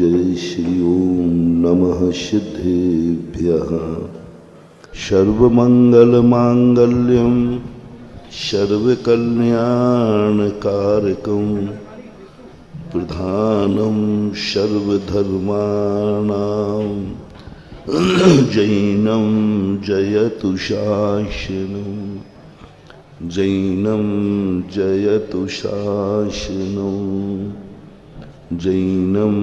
जय श्री ओम नमः सिद्धेभ्यः। सर्वमंगलमांगल्यं सर्वकल्याणकारकं प्रधानं सर्वधर्माणां जैनं जयतु शासनं जैनं जयतु शासनं जैनं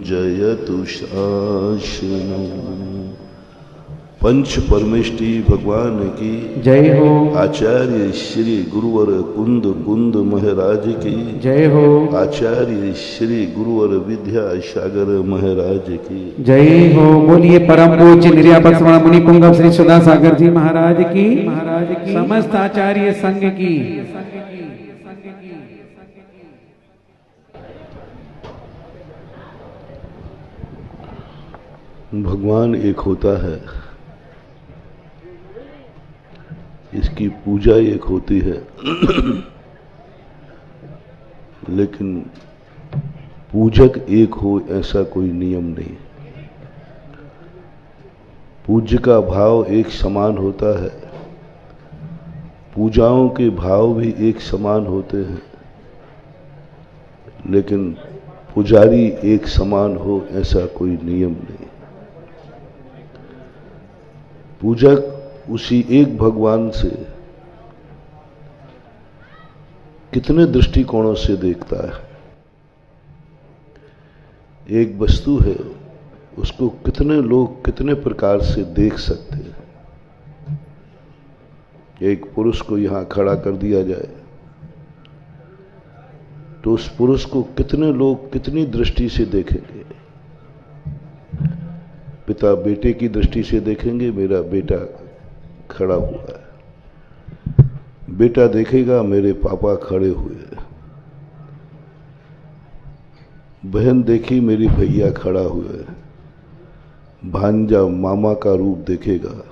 जयतु शासनं। पंच परमेष्टि भगवान की जय हो। आचार्य श्री गुरुवर कुंद कुंद महाराज की जय हो। आचार्य श्री गुरुवर विद्यासागर महाराज की जय हो। बोलिए परम पूज्य निर्यापक श्रवण मुनि पुंगव श्री सुधा सागर जी महाराज की समस्त आचार्य संघ की। भगवान एक होता है, इसकी पूजा एक होती है, लेकिन पूजक एक हो ऐसा कोई नियम नहीं। पूज्य का भाव एक समान होता है, पूजाओं के भाव भी एक समान होते हैं, लेकिन पुजारी एक समान हो ऐसा कोई नियम नहीं। पूजक उसी एक भगवान से कितने दृष्टिकोणों से देखता है। एक वस्तु है, उसको कितने लोग कितने प्रकार से देख सकते हैं। एक पुरुष को यहां खड़ा कर दिया जाए तो उस पुरुष को कितने लोग कितनी दृष्टि से देखेंगे। पिता बेटे की दृष्टि से देखेंगे, मेरा बेटा खड़ा हुआ है। बेटा देखेगा, मेरे पापा खड़े हुए हैं। बहन देखी, मेरी भैया खड़ा हुआ है। भांजा मामा का रूप देखेगा।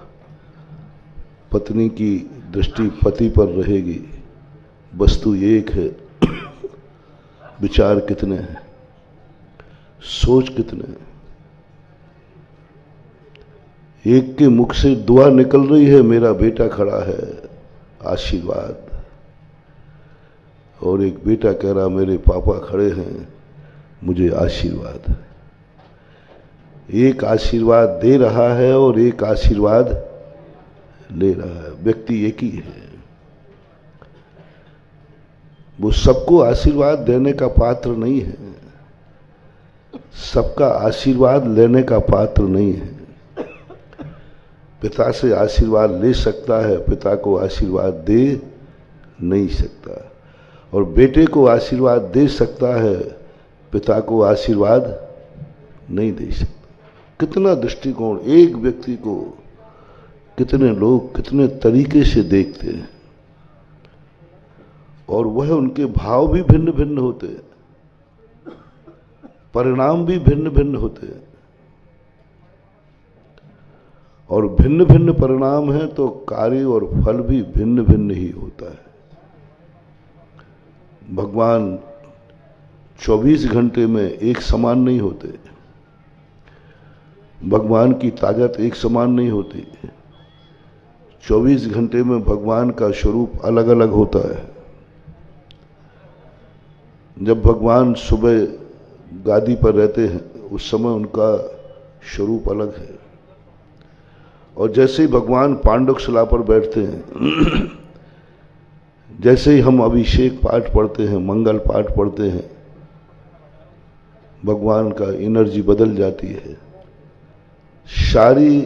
पत्नी की दृष्टि पति पर रहेगी। वस्तु एक है, विचार कितने हैं, सोच कितने हैं। एक के मुख से दुआ निकल रही है, मेरा बेटा खड़ा है, आशीर्वाद। और एक बेटा कह रहा, मेरे पापा खड़े हैं, मुझे आशीर्वाद। एक आशीर्वाद दे रहा है और एक आशीर्वाद ले रहा है। व्यक्ति एक ही है। वो सबको आशीर्वाद देने का पात्र नहीं है, सबका आशीर्वाद लेने का पात्र नहीं है। पिता से आशीर्वाद ले सकता है, पिता को आशीर्वाद दे नहीं सकता। और बेटे को आशीर्वाद दे सकता है, पिता को आशीर्वाद नहीं दे सकता। कितना दृष्टिकोण, एक व्यक्ति को कितने लोग कितने तरीके से देखते हैं, और वह उनके भाव भी भिन्न भिन्न होते हैं, परिणाम भी भिन्न भिन्न होते हैं। और भिन्न भिन्न परिणाम है तो कार्य और फल भी भिन्न भिन्न ही होता है। भगवान 24 घंटे में एक समान नहीं होते। भगवान की ताकत एक समान नहीं होती। 24 घंटे में भगवान का स्वरूप अलग अलग होता है। जब भगवान सुबह गादी पर रहते हैं, उस समय उनका स्वरूप अलग है। और जैसे ही भगवान पांडुकशिला पर बैठते हैं, जैसे ही हम अभिषेक पाठ पढ़ते हैं, मंगल पाठ पढ़ते हैं, भगवान का एनर्जी बदल जाती है। सारी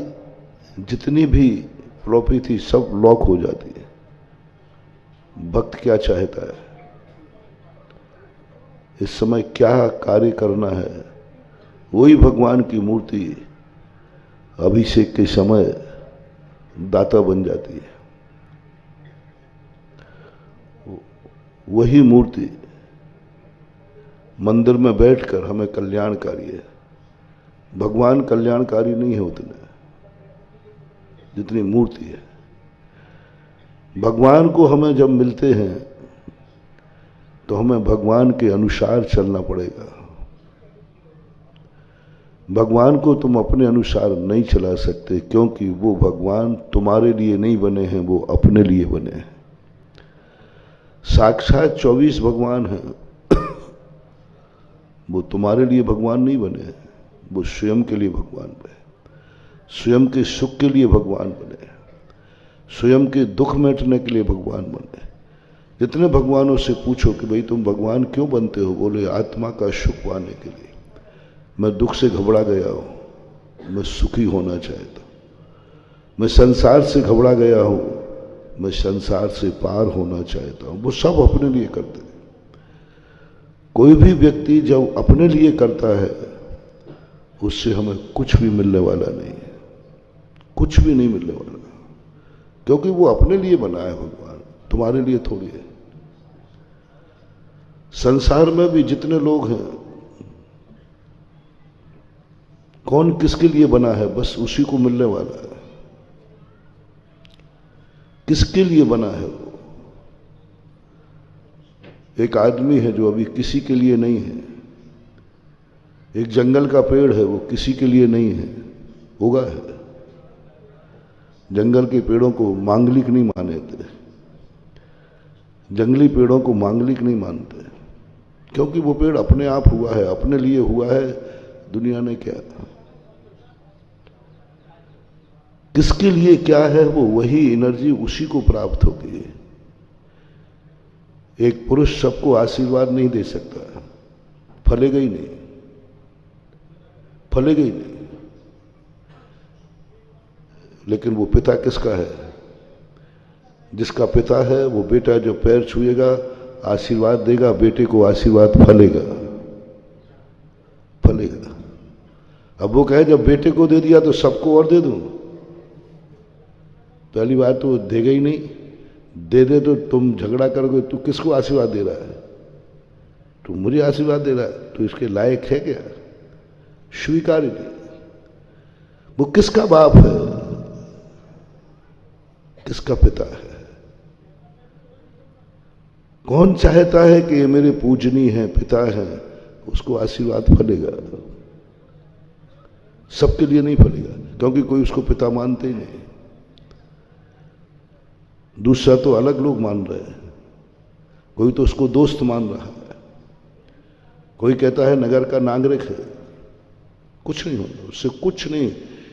जितनी भी फ्लॉपी थी सब लॉक हो जाती है। भक्त क्या चाहता है, इस समय क्या कार्य करना है, वही भगवान की मूर्ति अभिषेक के समय दाता बन जाती है। वही मूर्ति मंदिर में बैठकर हमें कल्याणकारी है। भगवान कल्याणकारी नहीं है उतने जितनी मूर्ति है। भगवान को हमें जब मिलते हैं तो हमें भगवान के अनुसार चलना पड़ेगा। भगवान को तुम अपने अनुसार नहीं चला सकते, क्योंकि वो भगवान तुम्हारे लिए नहीं बने हैं, वो अपने लिए बने हैं। साक्षात 24 भगवान हैं, वो तुम्हारे लिए भगवान नहीं बने हैं, वो स्वयं के लिए भगवान बने, स्वयं के सुख के लिए भगवान बने, स्वयं के दुख मिटने के लिए भगवान बने। जितने भगवानों से पूछो कि भाई तुम भगवान क्यों बनते हो, बोले आत्मा का सुख पाने के लिए। मैं दुख से घबरा गया हूं, मैं सुखी होना चाहता हूं। मैं संसार से घबरा गया हूं, मैं संसार से पार होना चाहता हूं। वो सब अपने लिए करते हैं। कोई भी व्यक्ति जब अपने लिए करता है, उससे हमें कुछ भी मिलने वाला नहीं है, कुछ भी नहीं मिलने वाला, क्योंकि वो अपने लिए बना है भगवान, तुम्हारे लिए थोड़ी है। संसार में भी जितने लोग हैं, कौन किसके लिए बना है, बस उसी को मिलने वाला है। किसके लिए बना है वो? एक आदमी है जो अभी किसी के लिए नहीं है। एक जंगल का पेड़ है, वो किसी के लिए नहीं है, उगा है। जंगल के पेड़ों को मांगलिक नहीं माने थे, जंगली पेड़ों को मांगलिक नहीं मानते, क्योंकि वो पेड़ अपने आप हुआ है, अपने लिए हुआ है। दुनिया ने क्या, किसके लिए क्या है, वो वही एनर्जी उसी को प्राप्त होगी। एक पुरुष सबको आशीर्वाद नहीं दे सकता, फलेगा ही नहीं, फलेगा ही नहीं। लेकिन वो पिता किसका है? जिसका पिता है वो बेटा जो पैर छुएगा आशीर्वाद देगा, बेटे को आशीर्वाद फलेगा, फलेगा। अब वो कहे जब बेटे को दे दिया तो सबको और दे दूं, पहली बात तो देगा ही नहीं। दे दे तो तुम झगड़ा करोगे, तू किसको आशीर्वाद दे रहा है? तू मुझे आशीर्वाद दे रहा है, तो इसके लायक है क्या? स्वीकार ही नहीं। वो किसका बाप है, किसका पिता है? कौन चाहता है कि ये मेरे पूजनीय हैं, पिता हैं, उसको आशीर्वाद फलेगा? सबके लिए नहीं फलेगा, क्योंकि कोई उसको पिता मानते ही नहीं। दूसरा तो अलग लोग मान रहे हैं, कोई तो उसको दोस्त मान रहा है, कोई कहता है नगर का नागरिक है। कुछ नहीं होता उससे, कुछ नहीं।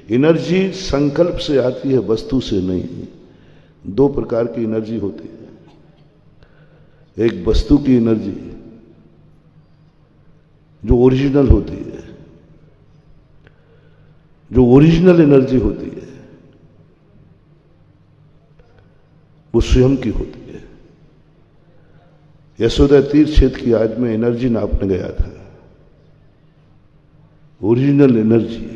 एनर्जी संकल्प से आती है, वस्तु से नहीं। दो प्रकार की एनर्जी होती है, एक वस्तु की एनर्जी जो ओरिजिनल होती है, जो ओरिजिनल एनर्जी होती है वो स्वयं की होती है। यशोदा तीर्थ क्षेत्र की आज में एनर्जी नापने गया था, ओरिजिनल एनर्जी,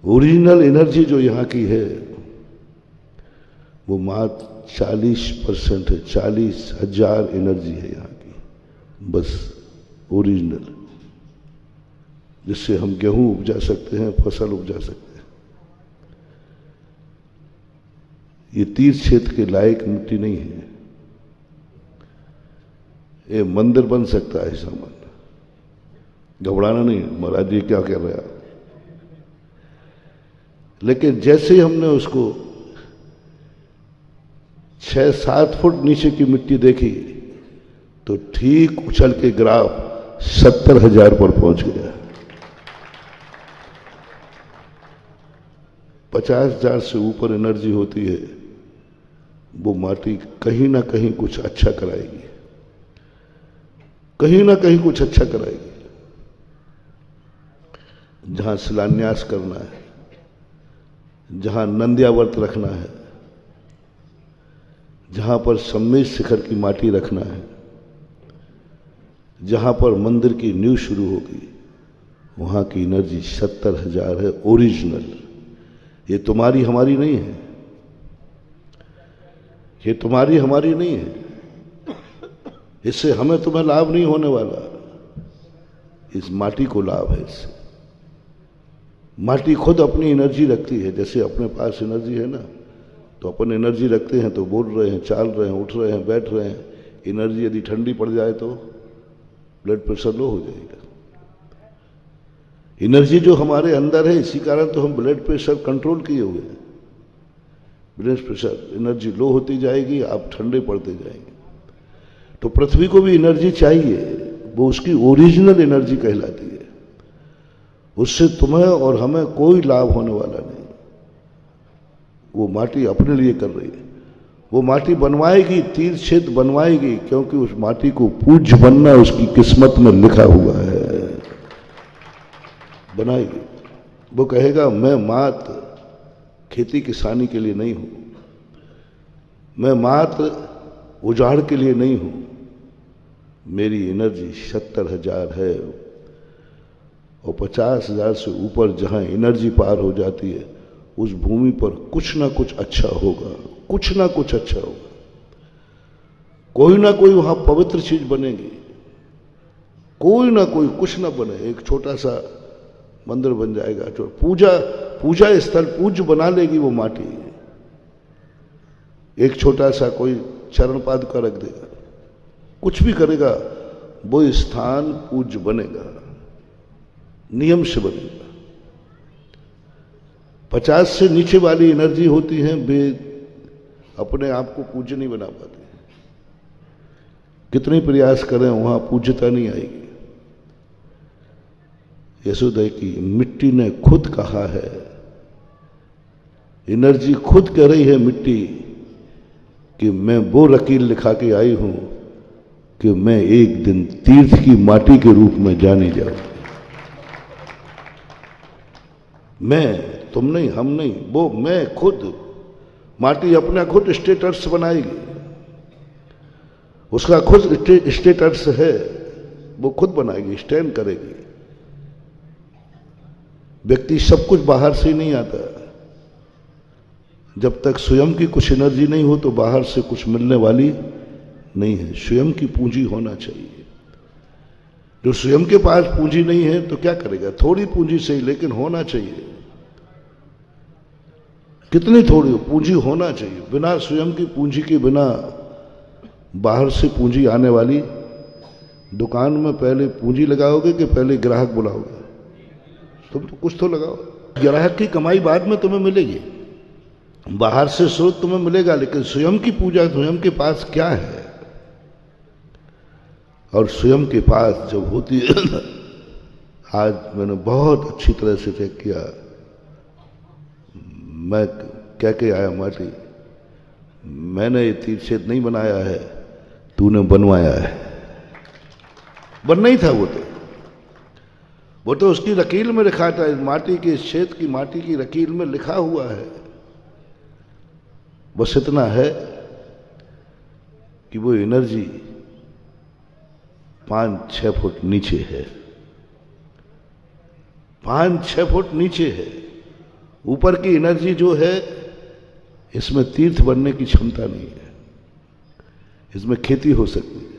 ओरिजिनल एनर्जी जो यहां की है वो मात्र 40% है। 40,000 एनर्जी है यहां की, बस ओरिजिनल, जिससे हम गेहूं उपजा सकते हैं, फसल उपजा सकते हैं। ये तीर्थ क्षेत्र के लायक मिट्टी नहीं है। ये मंदिर बन सकता है सामान, घबराना नहीं। महाराज जी क्या कह रहे हैं? लेकिन जैसे ही हमने उसको 6-7 फुट नीचे की मिट्टी देखी तो ठीक उछल के ग्राफ 70,000 पर पहुंच गया। 50,000 से ऊपर एनर्जी होती है, वो माटी कहीं ना कहीं कुछ अच्छा कराएगी, कहीं ना कहीं कुछ अच्छा कराएगी। जहां शिलान्यास करना है, जहां नंद्यावर्त रखना है, जहां पर सम्मेद शिखर की माटी रखना है, जहां पर मंदिर की नींव शुरू होगी, वहां की एनर्जी 70,000 है, ओरिजिनल। ये तुम्हारी हमारी नहीं है, ये तुम्हारी हमारी नहीं है। इससे हमें तुम्हें लाभ नहीं होने वाला, इस माटी को लाभ है। इससे माटी खुद अपनी एनर्जी रखती है। जैसे अपने पास एनर्जी है ना, तो अपन एनर्जी रखते हैं तो बोल रहे हैं, चाल रहे हैं, उठ रहे हैं, बैठ रहे हैं। एनर्जी यदि ठंडी पड़ जाए तो ब्लड प्रेशर लो हो जाएगा। एनर्जी जो हमारे अंदर है, इसी कारण तो हम ब्लड प्रेशर कंट्रोल किए हुए हैं। ब्लड प्रेशर एनर्जी लो होती जाएगी, आप ठंडे पड़ते जाएंगे। तो पृथ्वी को भी एनर्जी चाहिए, वो उसकी ओरिजिनल एनर्जी कहलाती है। उससे तुम्हें और हमें कोई लाभ होने वाला नहीं। वो माटी अपने लिए कर रही है, वो माटी बनवाएगी, तीर्थ क्षेत्र बनवाएगी, क्योंकि उस माटी को पूज्य बनना उसकी किस्मत में लिखा हुआ है। बनाएगी। वो कहेगा मैं मात्र खेती किसानी के लिए नहीं हूं, मैं मात्र उजाड़ के लिए नहीं हूं, मेरी एनर्जी 70,000 है और 50,000 से ऊपर जहां एनर्जी पार हो जाती है उस भूमि पर कुछ ना कुछ अच्छा होगा, कुछ ना कुछ अच्छा होगा। कोई ना कोई वहां पवित्र चीज बनेगी, कोई ना कोई, कुछ ना बने, एक छोटा सा मंदिर बन जाएगा, जो पूजा स्थल पूज्य बना लेगी वो माटी। एक छोटा सा कोई चरण पादुका रख देगा, कुछ भी करेगा, वो स्थान पूज्य बनेगा, नियम से बनेगा। 50 से नीचे वाली एनर्जी होती है, वे अपने आप को पूज्य नहीं बना पाते। कितने प्रयास करें वहां पूज्यता नहीं आएगी। यशोदा की मिट्टी ने खुद कहा है, एनर्जी खुद कह रही है मिट्टी कि मैं वो लकीर लिखा के आई हूं कि मैं एक दिन तीर्थ की माटी के रूप में जानी जाऊं। मैं, तुम नहीं, हम नहीं, वो मैं खुद। माटी अपना खुद स्टेटस बनाएगी, उसका खुद स्टेटस है, वो खुद बनाएगी, स्टैंड करेगी। व्यक्ति सब कुछ बाहर से नहीं आता। जब तक स्वयं की कुछ एनर्जी नहीं हो तो बाहर से कुछ मिलने वाली नहीं है। स्वयं की पूंजी होना चाहिए। जो स्वयं के पास पूंजी नहीं है तो क्या करेगा? थोड़ी पूंजी से ही, लेकिन होना चाहिए। कितनी थोड़ी हो, पूंजी होना चाहिए। बिना स्वयं की पूंजी के बिना बाहर से पूंजी आने वाली। दुकान में पहले पूंजी लगाओगे कि पहले ग्राहक बुलाओगे? तुम तो कुछ तो लगाओ। ग्राहक की कमाई बाद में तुम्हें मिलेगी, बाहर से स्रोत तुम्हें मिलेगा, लेकिन स्वयं की पूजा, स्वयं के पास क्या है? और स्वयं के पास जब होती है, आज मैंने बहुत अच्छी तरह से चेक किया। मैं क्या क्या आया माटी, मैंने ये तीर्थ क्षेत्र नहीं बनाया है, तूने बनवाया है। बनना ही था वो तो उसकी लकीर में लिखा था। इस माटी के, इस क्षेत्र की माटी की लकीर में लिखा हुआ है। बस इतना है कि वो एनर्जी 5-6 फुट नीचे है, 5-6 फुट नीचे है। ऊपर की एनर्जी जो है, इसमें तीर्थ बनने की क्षमता नहीं है। इसमें खेती हो सकती है,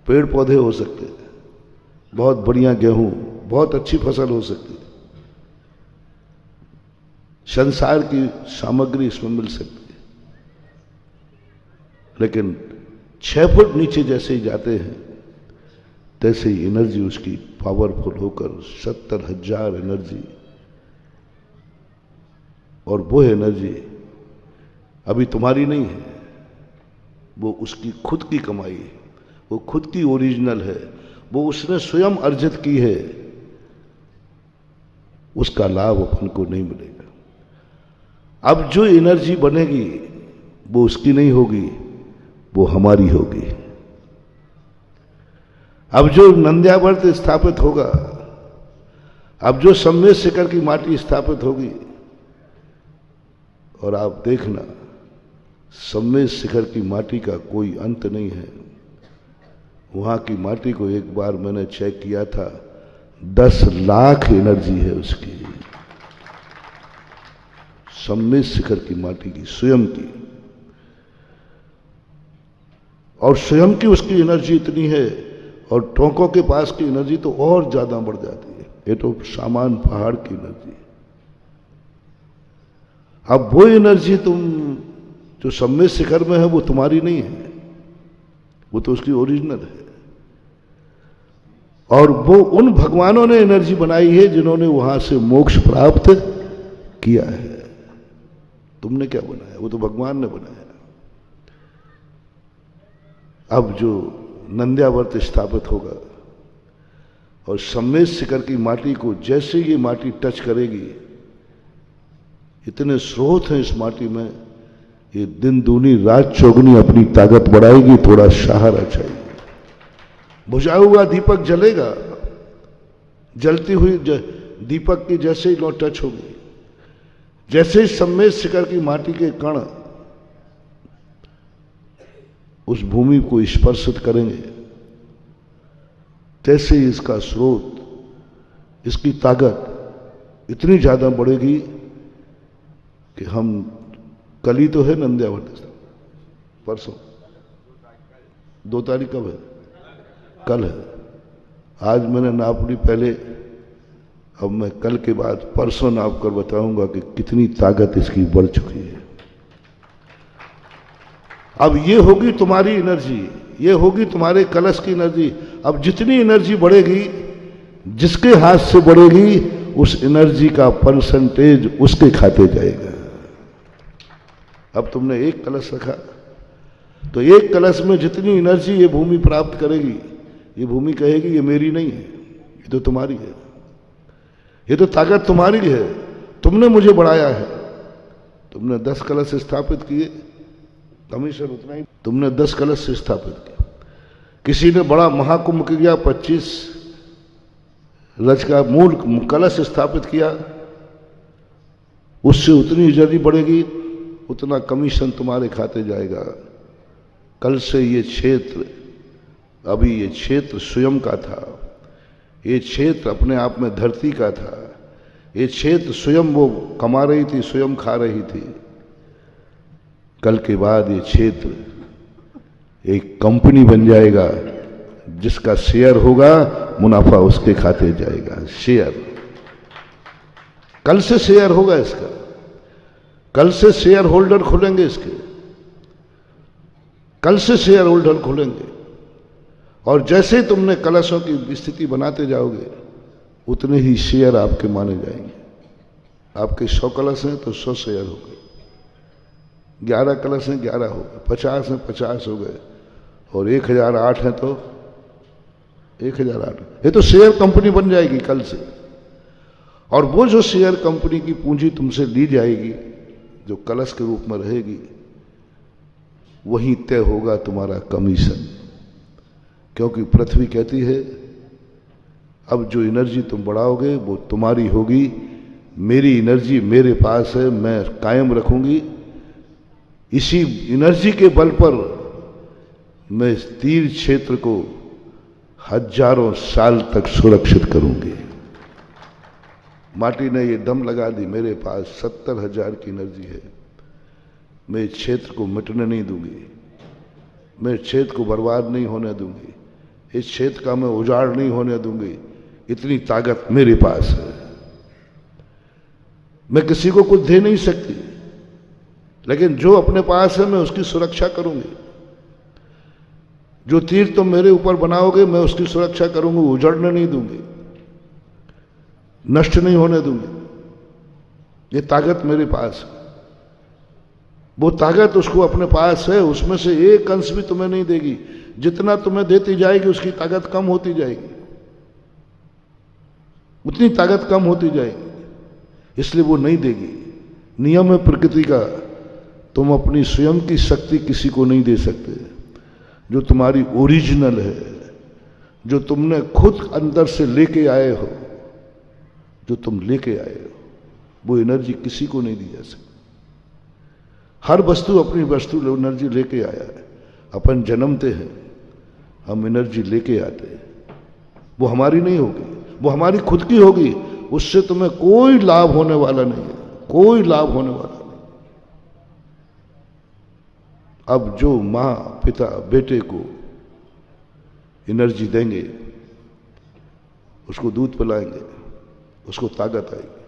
पेड़ पौधे हो सकते हैं, बहुत बढ़िया गेहूं, बहुत अच्छी फसल हो सकती है, संसार की सामग्री इसमें मिल सकती है। लेकिन 6 फुट नीचे जैसे ही जाते हैं तैसे ही एनर्जी उसकी पावरफुल होकर 70,000 एनर्जी, और वो एनर्जी अभी तुम्हारी नहीं है, वो उसकी खुद की कमाई है, वो खुद की ओरिजिनल है, वो उसने स्वयं अर्जित की है। उसका लाभ अपन को नहीं मिलेगा। अब जो एनर्जी बनेगी वो उसकी नहीं होगी, वो हमारी होगी। अब जो नंद्यावर्त स्थापित होगा, अब जो सम्मेद शिखर की माटी स्थापित होगी, और आप देखना सम्मेद शिखर की माटी का कोई अंत नहीं है। वहां की माटी को एक बार मैंने चेक किया था, 10 लाख एनर्जी है उसकी, सम्मेद शिखर की माटी की, स्वयं की। और स्वयं की उसकी एनर्जी इतनी है, और टोंकों के पास की एनर्जी तो और ज्यादा बढ़ जाती है। ये तो सामान पहाड़ की एनर्जी। अब वो एनर्जी तुम जो सम्मेद शिखर में है वो तुम्हारी नहीं है, वो तो उसकी ओरिजिनल है। और वो उन भगवानों ने एनर्जी बनाई है जिन्होंने वहां से मोक्ष प्राप्त किया है। तुमने क्या बनाया? वो तो भगवान ने बनाया। अब जो नंद्यावर्त स्थापित होगा और सम्मेद शिखर की माटी को जैसे ये माटी टच करेगी, इतने स्रोत हैं इस माटी में, ये दिन दूनी रात चौगुनी अपनी ताकत बढ़ाएगी। थोड़ा सहारा चाहिए। बुझा हुआ दीपक जलेगा, जलती हुई दीपक की जैसे ही लो टच होगी, जैसे ही सम्मेद शिखर की माटी के कण उस भूमि को स्पर्शित करेंगे, तैसे ही इसका स्रोत, इसकी ताकत इतनी ज्यादा बढ़ेगी कि हम, कल ही तो है नंद्यावर्त, परसों 2 तारीख कब है? कल है। आज मैंने नाप ली पहले, अब मैं कल के बाद परसों नाप कर बताऊंगा कि कितनी ताकत इसकी बढ़ चुकी है। अब ये होगी तुम्हारी एनर्जी, ये होगी तुम्हारे कलश की एनर्जी। अब जितनी एनर्जी बढ़ेगी, जिसके हाथ से बढ़ेगी, उस एनर्जी का परसेंटेज उसके खाते जाएगा। अब तुमने एक कलश रखा, तो एक कलश में जितनी एनर्जी ये भूमि प्राप्त करेगी, ये भूमि कहेगी ये मेरी नहीं है, ये तो तुम्हारी है, ये तो ताकत तुम्हारी है, तुमने मुझे बढ़ाया है। तुमने 10 कलश स्थापित किए, कमीशन उतना ही, तुमने 10 कलश स्थापित किया। किसी ने बड़ा महाकुंभ किया, 25 रज का मूल कलश स्थापित किया, उससे उतनी एनर्जी बढ़ेगी, उतना कमीशन तुम्हारे खाते जाएगा। कल से ये क्षेत्र, अभी ये क्षेत्र स्वयं का था, ये क्षेत्र अपने आप में धरती का था, ये क्षेत्र स्वयं वो कमा रही थी, स्वयं खा रही थी। कल के बाद ये क्षेत्र एक कंपनी बन जाएगा, जिसका शेयर होगा, मुनाफा उसके खाते जाएगा। शेयर, कल से शेयर होगा इसका, कल से शेयर होल्डर खुलेंगे इसके, कल से शेयर होल्डर खुलेंगे। और जैसे तुमने कलशों की स्थिति बनाते जाओगे, उतने ही शेयर आपके माने जाएंगे। आपके 100 कलश हैं तो 100 शेयर हो गए, 11 कलश हैं 11 हो गए, 50 हैं 50 हो गए, और 1008 हैं तो 1008। ये तो शेयर कंपनी बन जाएगी कल से। और वो जो शेयर कंपनी की पूंजी तुमसे ली जाएगी, जो कलश के रूप में रहेगी, वहीं तय होगा तुम्हारा कमीशन। क्योंकि पृथ्वी कहती है अब जो एनर्जी तुम बढ़ाओगे वो तुम्हारी होगी, मेरी एनर्जी मेरे पास है, मैं कायम रखूंगी। इसी एनर्जी के बल पर मैं इस तीर क्षेत्र को हजारों साल तक सुरक्षित करूंगी। माटी ने ये दम लगा दी, मेरे पास 70,000 की एनर्जी है, मैं इस क्षेत्र को मिटने नहीं दूंगी, मैं इस क्षेत्र को बर्बाद नहीं होने दूंगी, इस क्षेत्र का मैं उजाड़ नहीं होने दूंगी। इतनी ताकत मेरे पास है, मैं किसी को कुछ दे नहीं सकती, लेकिन जो अपने पास है मैं उसकी सुरक्षा करूंगी। जो तीर तुम मेरे ऊपर बनाओगे मैं उसकी सुरक्षा करूंगी, उजड़ने नहीं दूंगी, नष्ट नहीं होने दूंगी। ये ताकत मेरे पास है। वो ताकत उसको अपने पास है, उसमें से एक अंश भी तुम्हें नहीं देगी। जितना तुम्हें देती जाएगी उसकी ताकत कम होती जाएगी, उतनी ताकत कम होती जाएगी, इसलिए वो नहीं देगी। नियम है प्रकृति का, तुम अपनी स्वयं की शक्ति किसी को नहीं दे सकते। जो तुम्हारी ओरिजिनल है, जो तुमने खुद अंदर से लेके आए हो, जो तुम लेके आए हो, वो एनर्जी किसी को नहीं दी जा सकती। हर वस्तु अपनी वस्तु एनर्जी लेके आया है। अपन जन्मते हैं, हम एनर्जी लेके आते हैं, वो हमारी नहीं होगी, वो हमारी खुद की होगी। उससे तुम्हें कोई लाभ होने वाला नहीं है, कोई लाभ होने वाला नहीं। अब जो माँ पिता बेटे को एनर्जी देंगे, उसको दूध पिलाएंगे, उसको ताकत आएगी,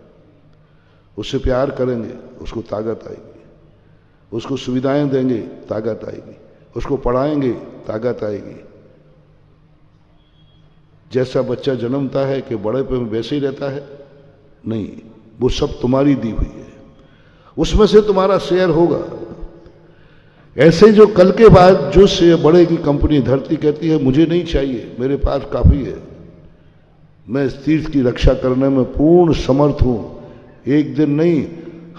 उससे प्यार करेंगे, उसको ताकत आएगी, उसको सुविधाएं देंगे, ताकत आएगी, उसको पढ़ाएंगे, ताकत आएगी। जैसा बच्चा जन्मता है कि बड़े पे वैसे ही रहता है? नहीं, वो सब तुम्हारी दी हुई है, उसमें से तुम्हारा शेयर होगा। ऐसे जो कल के बाद जो शेयर बढ़ेगी कंपनी धरती कहती है मुझे नहीं चाहिए, मेरे पास काफी है, मैं इस तीर्थ की रक्षा करने में पूर्ण समर्थ हूं, एक दिन नहीं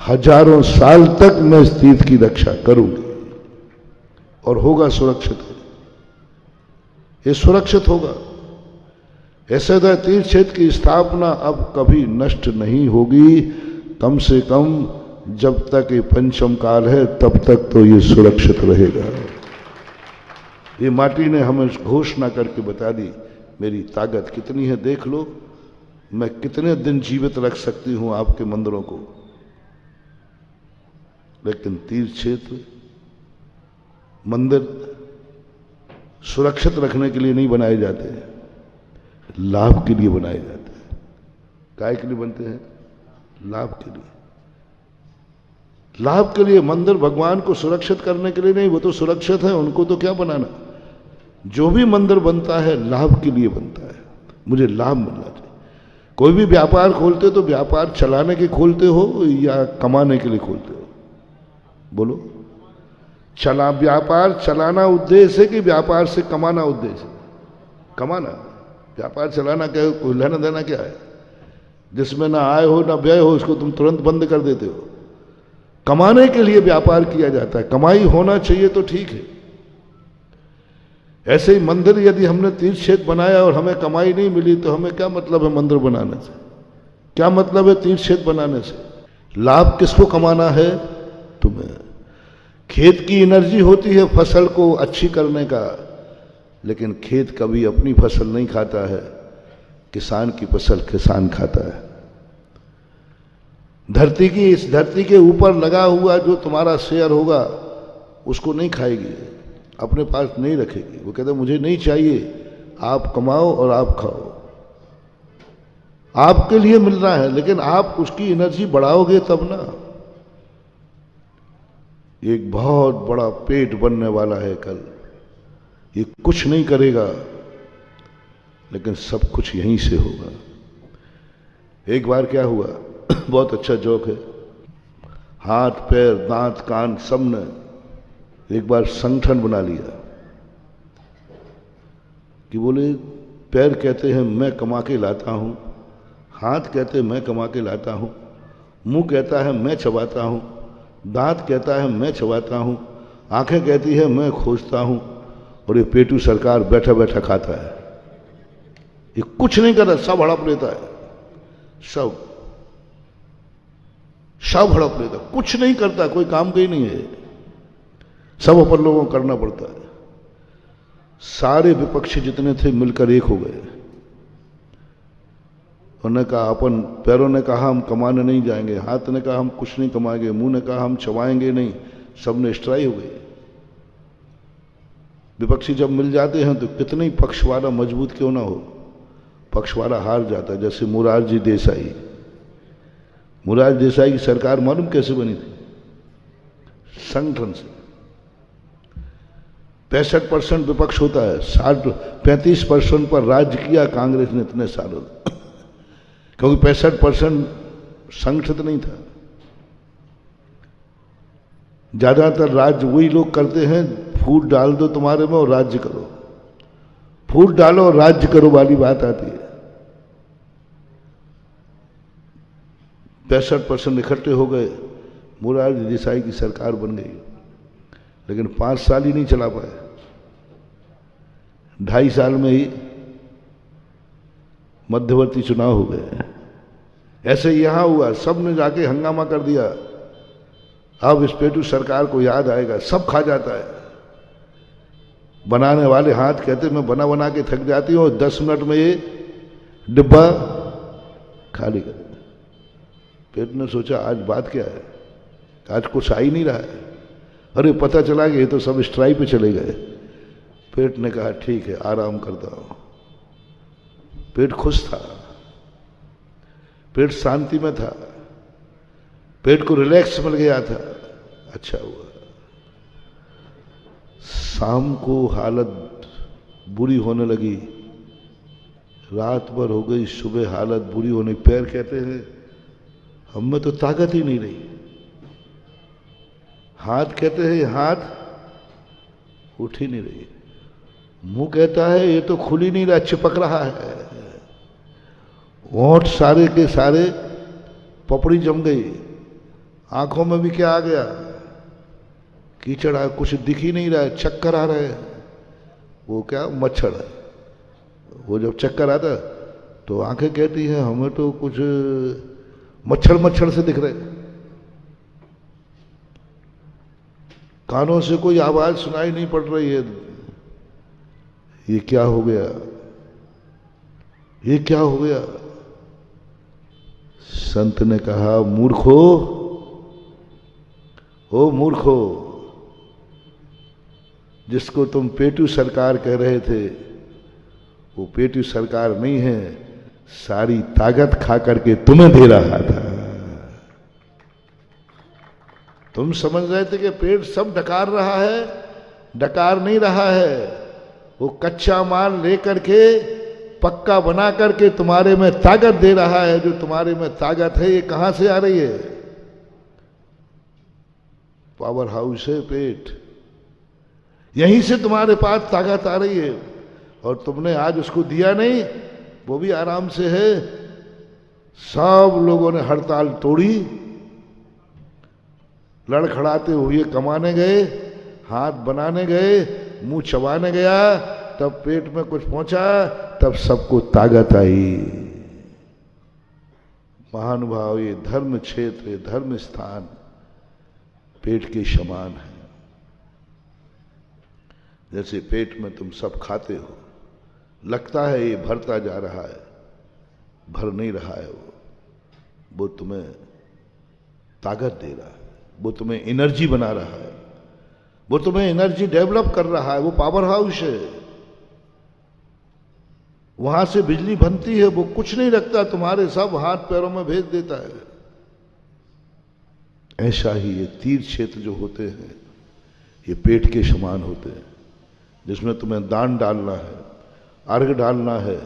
हजारों साल तक मैं इस तीर्थ की रक्षा करूंगी और होगा सुरक्षित। ये सुरक्षित होगा। ऐसे तीर्थ क्षेत्र की स्थापना अब कभी नष्ट नहीं होगी, कम से कम जब तक ये पंचम काल है तब तक तो ये सुरक्षित रहेगा। ये माटी ने हमें घोषणा करके बता दी मेरी ताकत कितनी है, देख लो मैं कितने दिन जीवित रख सकती हूं आपके मंदिरों को। लेकिन तीर्थ क्षेत्र मंदिर सुरक्षित रखने के लिए नहीं बनाए जाते, लाभ के लिए बनाए जाते हैं। काय के लिए बनते हैं? लाभ के लिए। लाभ के लिए। मंदिर भगवान को सुरक्षित करने के लिए नहीं, वो तो सुरक्षित है, उनको तो क्या बनाना। जो भी मंदिर बनता है लाभ के लिए बनता है, मुझे लाभ मिलना चाहिए। कोई भी व्यापार खोलते हो तो व्यापार चलाने के खोलते हो या कमाने के लिए खोलते हो? बोलो। व्यापार चलाना उद्देश्य है कि व्यापार से कमाना उद्देश्य है? कमाना। व्यापार चलाना क्या, कोई लेना देना क्या है? जिसमें ना आय हो ना व्यय हो उसको तुम तुरंत बंद कर देते हो। कमाने के लिए व्यापार किया जाता है, कमाई होना चाहिए तो ठीक है। ऐसे ही मंदिर यदि हमने तीर्थ क्षेत्र बनाया और हमें कमाई नहीं मिली तो हमें क्या मतलब है मंदिर बनाने से? क्या मतलब है तीर्थ क्षेत्र बनाने से? लाभ किसको कमाना है? तुम्हें। खेत की एनर्जी होती है फसल को अच्छी करने का, लेकिन खेत कभी अपनी फसल नहीं खाता है, किसान की फसल किसान खाता है। धरती की, इस धरती के ऊपर लगा हुआ जो तुम्हारा शेयर होगा उसको नहीं खाएगी, अपने पास नहीं रखेगी। वो कहता मुझे नहीं चाहिए, आप कमाओ और आप खाओ, आपके लिए मिल रहा है, लेकिन आप उसकी एनर्जी बढ़ाओगे तब ना। एक बहुत बड़ा पेट बनने वाला है कल, ये कुछ नहीं करेगा लेकिन सब कुछ यहीं से होगा। एक बार क्या हुआ, बहुत अच्छा जोक है। हाथ पैर दांत कान सब ने एक बार संगठन बना लिया कि बोले पैर कहते हैं मैं कमा के लाता हूं, हाथ कहते हैं मैं कमा के लाता हूं, मुंह कहता है मैं चबाता हूं, दांत कहता है मैं चबाता हूं, आंखें कहती है मैं खोजता हूं, और ये पेटू सरकार बैठा बैठा खाता है। ये कुछ नहीं करता, सब हड़प लेता है, सब हड़प लेता, कुछ नहीं करता, कोई काम का ही नहीं है, सब अपन लोगों को करना पड़ता है। सारे विपक्षी जितने थे मिलकर एक हो गए। उन्होंने कहा, अपन पैरों ने कहा हम कमाने नहीं जाएंगे, हाथ ने कहा हम कुछ नहीं कमाएंगे, मुंह ने कहा हम चबाएंगे नहीं, सबने स्ट्राइक हो गए। विपक्षी जब मिल जाते हैं तो कितने ही पक्षवाला मजबूत क्यों ना हो, पक्षवाला हार जाता है। जैसे मोरारजी देसाई, मोरारजी देसाई की सरकार मालूम कैसे बनी थी? संगठन से। 65% विपक्ष होता है, 35% पर राज्य किया कांग्रेस ने इतने सालों, क्योंकि 65% संगठित नहीं था। ज्यादातर राज्य वही लोग करते हैं, फूट डाल दो तुम्हारे में और राज्य करो, फूट डालो और राज्य करो वाली बात आती है। 65% इकट्ठे हो गए, मोरारजी देसाई की सरकार बन गई, लेकिन 5 साल ही नहीं चला पाए। 2.5 साल में ही मध्यवर्ती चुनाव हो गए। ऐसे यहां हुआ, सब ने जाके हंगामा कर दिया। अब इस पेटू सरकार को याद आएगा, सब खा जाता है। बनाने वाले हाथ कहते मैं बना बना के थक जाती हूँ, 10 मिनट में ये डिब्बा खाली कर। पेट ने सोचा आज बात क्या है, आज कुछ आ ही नहीं रहा है। अरे पता चला कि ये तो सब स्ट्राइक पे चले गए। पेट ने कहा ठीक है आराम करता हूं। पेट खुश था, पेट शांति में था, पेट को रिलैक्स मिल गया था। अच्छा हुआ। शाम को हालत बुरी होने लगी, रात भर हो गई, सुबह हालत बुरी होने, पैर कहते हैं हम में तो ताकत ही नहीं रही, हाथ कहते हैं हाथ उठ ही नहीं रही, मुंह कहता है ये तो खुल ही नहीं रहा, चिपक रहा है, होंठ सारे के सारे पपड़ी जम गई, आंखों में भी क्या आ गया, कीचड़ आ, कुछ दिख ही नहीं रहा है, चक्कर आ रहे हैं। वो क्या मच्छर है, वो जब चक्कर आता तो आंखें कहती हैं हमें तो कुछ मच्छर मच्छर से दिख रहे, कानों से कोई आवाज सुनाई नहीं पड़ रही है। ये क्या हो गया, ये क्या हो गया? संत ने कहा मूर्खो, ओ मूर्खो, जिसको तुम पेटू सरकार कह रहे थे वो पेटू सरकार नहीं है, सारी ताकत खा करके तुम्हें दे रहा था। तुम समझ रहे थे कि पेट सब डकार रहा है, डकार नहीं रहा है, वो कच्चा माल लेकर के पक्का बना करके तुम्हारे में ताकत दे रहा है। जो तुम्हारे में ताकत है ये कहां से आ रही है? पावर हाउस है पेट, यहीं से तुम्हारे पास ताकत आ रही है, और तुमने आज उसको दिया नहीं, वो भी आराम से है। सब लोगों ने हड़ताल तोड़ी, लड़खड़ाते हुए कमाने गए, हाथ बनाने गए, मुंह चबाने गया, तब पेट में कुछ पहुंचा, तब सबको ताकत आई। महानुभाव, ये धर्म क्षेत्र, धर्म स्थान पेट के समान है। जैसे पेट में तुम सब खाते हो, लगता है ये भरता जा रहा है, भर नहीं रहा है, वो तुम्हें ताकत दे रहा है, वो तुम्हें एनर्जी बना रहा है, वो तुम्हें एनर्जी डेवलप कर रहा है, वो पावर हाउस है। वहां से बिजली बनती है, वो कुछ नहीं रखता, तुम्हारे सब हाथ पैरों में भेज देता है। ऐसा ही ये तीर्थ क्षेत्र जो होते हैं ये पेट के समान होते हैं, जिसमें तुम्हें दान डालना है, अर्घ डालना है,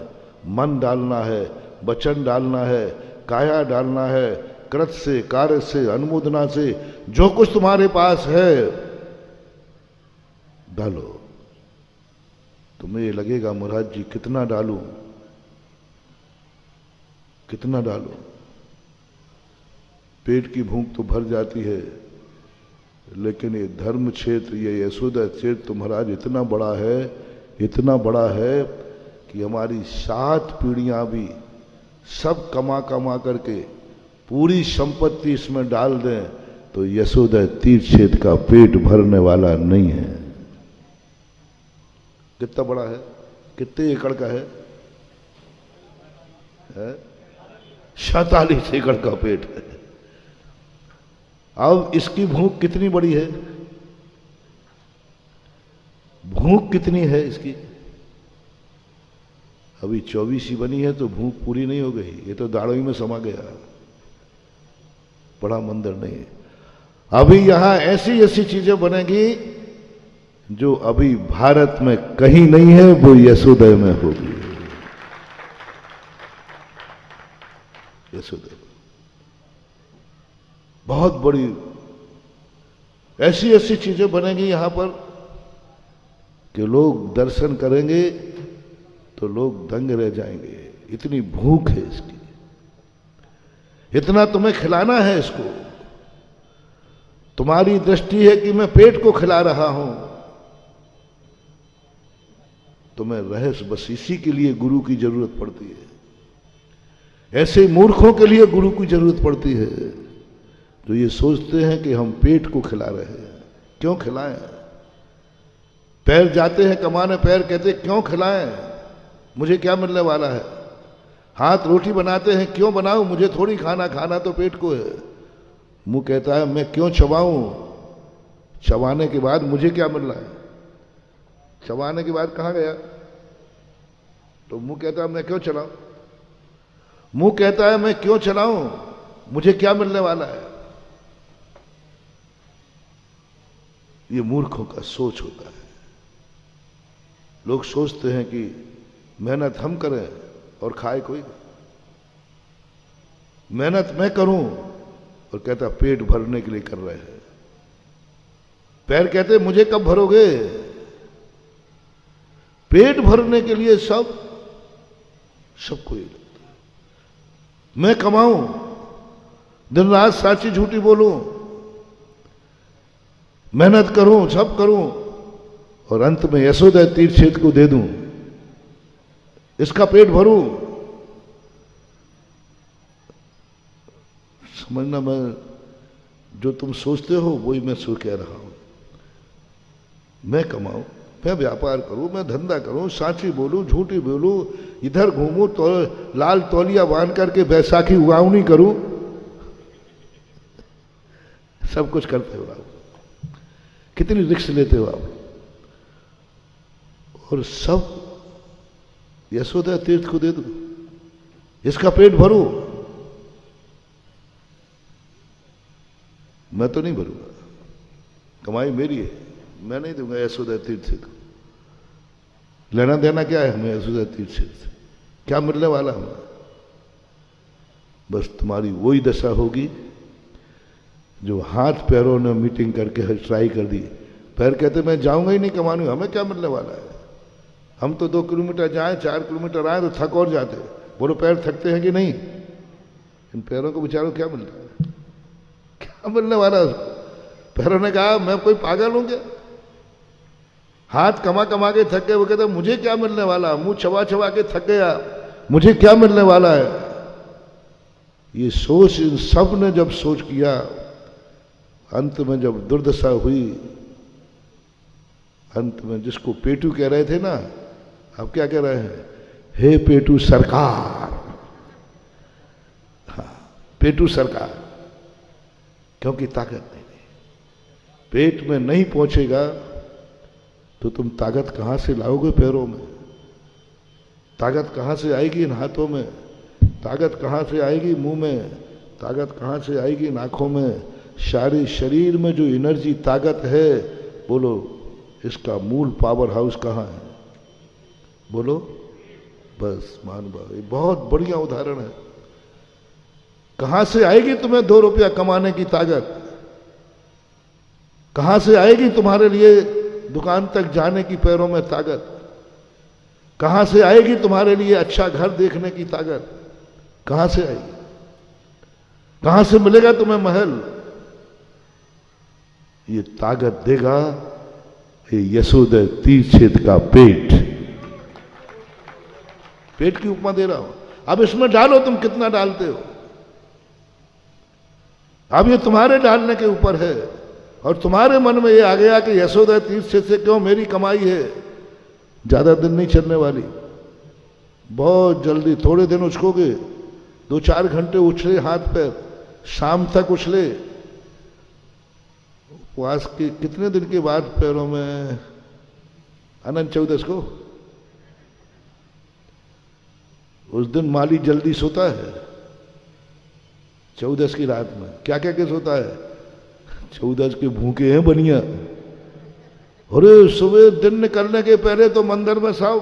मन डालना है, वचन डालना है, काया डालना है, कृत से, कार्य से, अनुमोदना से, जो कुछ तुम्हारे पास है डालो। तुम्हें ये लगेगा महाराज जी कितना डालूं, कितना डालूं, पेट की भूख तो भर जाती है, लेकिन ये धर्म क्षेत्र, ये यशोदा क्षेत्र तो महाराज इतना बड़ा है, इतना बड़ा है कि हमारी 7 पीढ़ियां भी सब कमा कमा करके पूरी संपत्ति इसमें डाल दें तो यशोदा तीर्थ क्षेत्र का पेट भरने वाला नहीं है। कितना बड़ा है, कितने एकड़ का है? 47 एकड़ का पेट है। अब इसकी भूख कितनी बड़ी है, भूख कितनी है इसकी? अभी 24 ही बनी है तो भूख पूरी नहीं हो गई, ये तो दाढ़ों में समा गया, बड़ा मंदिर नहीं है। अभी यहां ऐसी ऐसी चीजें बनेगी जो अभी भारत में कहीं नहीं है, वो यशोदा में होगी। यशोदा बहुत बड़ी ऐसी ऐसी चीजें बनेंगी यहां पर कि लोग दर्शन करेंगे तो लोग दंग रह जाएंगे, इतनी भूख है इसकी, इतना तुम्हें खिलाना है इसको। तुम्हारी दृष्टि है कि मैं पेट को खिला रहा हूं, तुम्हें रहस्य बस इसी के लिए गुरु की जरूरत पड़ती है। ऐसे मूर्खों के लिए गुरु की जरूरत पड़ती है जो ये सोचते हैं कि हम पेट को खिला रहे हैं। क्यों खिलाएं? पैर जाते हैं कमाने, पैर कहते क्यों खिलाएं, मुझे क्या मिलने वाला है? हाथ रोटी बनाते हैं, क्यों बनाऊं, मुझे थोड़ी खाना, खाना तो पेट को है। मुंह कहता है मैं क्यों चबाऊं, चबाने के बाद मुझे क्या मिल रहा है? चबाने के बाद कहां गया? तो मुंह कहता है मैं क्यों चलाऊं, मुंह कहता है मैं क्यों चलाऊं, मुझे क्या मिलने वाला है? ये मूर्खों का सोच होता है। लोग सोचते हैं कि मेहनत हम करें और खाए कोई। मेहनत मैं करूं और कहता पेट भरने के लिए कर रहे हैं। पैर कहते मुझे कब भरोगे? पेट भरने के लिए सबको ये लगता है। मैं कमाऊं, दिन रात साची झूठी बोलूं, मेहनत करूं, सब करूं और अंत में यशोदा तीर्थक्षेत्र को दे दूं, इसका पेट भरूं। समझना, मैं जो तुम सोचते हो वही मैं सो कह रहा हूं। मैं कमाऊं, मैं व्यापार करूं, मैं धंधा करूं, साची बोलूं, झूठी बोलूं, इधर घूमूं तो लाल तौलिया बांध करके बैसाखी उगावनी करूं, सब कुछ करते हो आप। कितनी रिस्क लेते हो आप। और सब यशोदा तीर्थ को दे दो, इसका पेट भरूं। मैं तो नहीं भरूंगा, कमाई मेरी है, मैं नहीं दूंगा यशोदा तीर्थ से। लेना देना क्या है हमें यशोदा तीर्थ से? क्या मिलने वाला हमें? बस तुम्हारी वही दशा होगी जो हाथ पैरों ने मीटिंग करके ट्राई कर दी। पैर कहते मैं जाऊंगा ही नहीं कमाने, हमें क्या मिलने वाला है? हम तो 2 किलोमीटर जाएं, 4 किलोमीटर आए तो थक और जाते। बोलो पैर थकते हैं कि नहीं? इन पैरों को बेचारों क्या मिलता है? क्या मिलने वाला उसको? पैरों ने कहा मैं कोई पागल हूं क्या? हाथ कमा कमा के थक गए, वो कहते मुझे क्या मिलने वाला? मुंह चबा चबा के थक गया, मुझे क्या मिलने वाला है? ये सोच इन सब ने जब सोच किया, अंत में जब दुर्दशा हुई, अंत में जिसको पेटू कह रहे थे ना, अब क्या कह रहे हैं? हे पेटू सरकार। हाँ, पेटू सरकार, क्योंकि ताकत नहीं। पेट में नहीं पहुंचेगा तो तुम ताकत कहां से लाओगे? पैरों में ताकत कहां से आएगी? इन हाथों में ताकत कहां से आएगी? मुंह में ताकत कहां से आएगी? नाकों में? सारे शरीर में जो एनर्जी ताकत है, बोलो इसका मूल पावर हाउस कहां है? बोलो। बस मान भाई, बहुत बढ़िया उदाहरण है। कहां से आएगी तुम्हें 2 रुपया कमाने की ताकत? कहां से आएगी तुम्हारे लिए दुकान तक जाने की पैरों में ताकत? कहां से आएगी तुम्हारे लिए अच्छा घर देखने की ताकत? कहां से आएगी? कहां से मिलेगा तुम्हें महल? ये ताकत देगा ये यशोदा तीर्थक्षेत्र का पेट। पेट की उपमा दे रहा हूं। अब इसमें डालो, तुम कितना डालते हो? अब ये तुम्हारे डालने के ऊपर है। और तुम्हारे मन में ये आ गया कि यशोदा तीर्थक्षेत्र से क्यों मेरी कमाई है, ज्यादा दिन नहीं चलने वाली, बहुत जल्दी, थोड़े दिन उछलोगे, 2-4 घंटे उछले हाथ पैर, शाम तक उछले। उपवास के कितने दिन के बाद पैरों में? अनंत चौदस को उस दिन माली जल्दी सोता है। 14 की रात में क्या क्या के सोता है? 14 के भूखे हैं बनिया। अरे सुबह दिन निकलने के पहले तो मंदिर में साओ।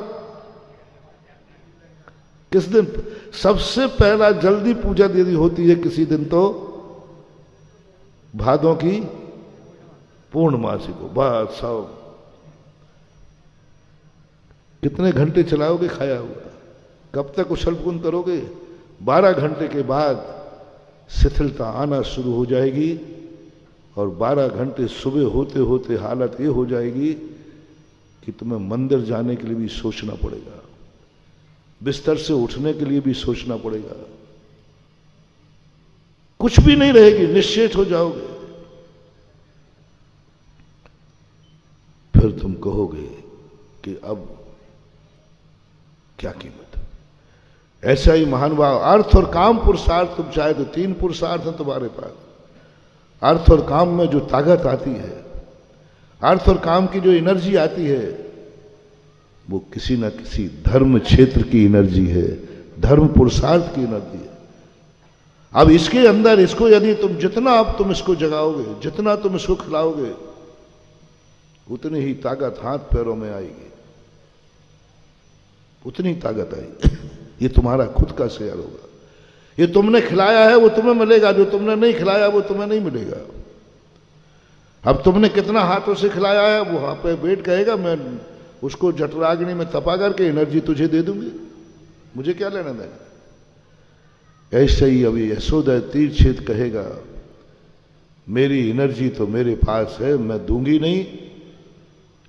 किस दिन सबसे पहला जल्दी पूजा यदि होती है किसी दिन तो भादों की पूर्णमासी को। बस साओ। कितने घंटे चलाओगे खाया हुआ? कब तक उछल-कूद करोगे? 12 घंटे के बाद शिथिलता आना शुरू हो जाएगी और 12 घंटे सुबह होते होते हालत ये हो जाएगी कि तुम्हें मंदिर जाने के लिए भी सोचना पड़ेगा, बिस्तर से उठने के लिए भी सोचना पड़ेगा, कुछ भी नहीं रहेगी, निश्चेत हो जाओगे। फिर तुम कहोगे कि अब क्या कीमत? ऐसा ही महान भाव अर्थ और काम पुरुषार्थ, तुम चाहे तो 3 पुरुषार्थ हैं तुम्हारे पास। अर्थ और काम में जो ताकत आती है, अर्थ और काम की जो एनर्जी आती है, वो किसी न किसी धर्म क्षेत्र की एनर्जी है, धर्म पुरुषार्थ की एनर्जी है। अब इसके अंदर इसको यदि तुम जितना अब तुम इसको जगाओगे, जितना तुम इसको खिलाओगे, उतनी ही ताकत हाथ पैरों में आएगी, उतनी ताकत आएगी। ये तुम्हारा खुद का शेयर होगा। ये तुमने खिलाया है वो तुम्हें मिलेगा, जो तुमने नहीं खिलाया वो तुम्हें नहीं मिलेगा। अब तुमने कितना हाथों से खिलाया है, वो वहां पे वेट कहेगा, मैं उसको जठराग्नि में तपा करके एनर्जी तुझे दे दूंगी, मुझे क्या लेना देना। ऐसे ही अभी यशोदा तीरछेद कहेगा, मेरी एनर्जी तो मेरे पास है, मैं दूंगी नहीं,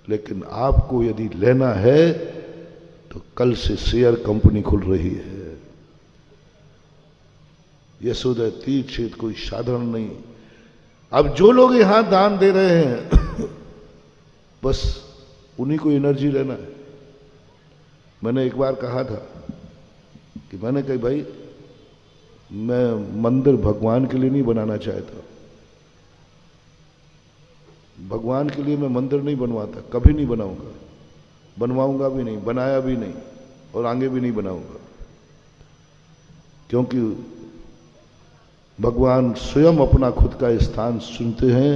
लेकिन आपको यदि लेना है तो कल से शेयर कंपनी खुल रही है। यशोदा तीरछेद कोई साधारण नहीं। अब जो लोग यहां दान दे रहे हैं बस उन्हीं को एनर्जी लेना है। मैंने एक बार कहा था कि मैंने कहा भाई मैं मंदिर भगवान के लिए नहीं बनाना चाहता, भगवान के लिए मैं मंदिर नहीं बनवाता, कभी नहीं बनाऊंगा, बनवाऊंगा भी नहीं, बनाया भी नहीं और आगे भी नहीं बनाऊंगा। क्योंकि भगवान स्वयं अपना खुद का स्थान चुनते हैं,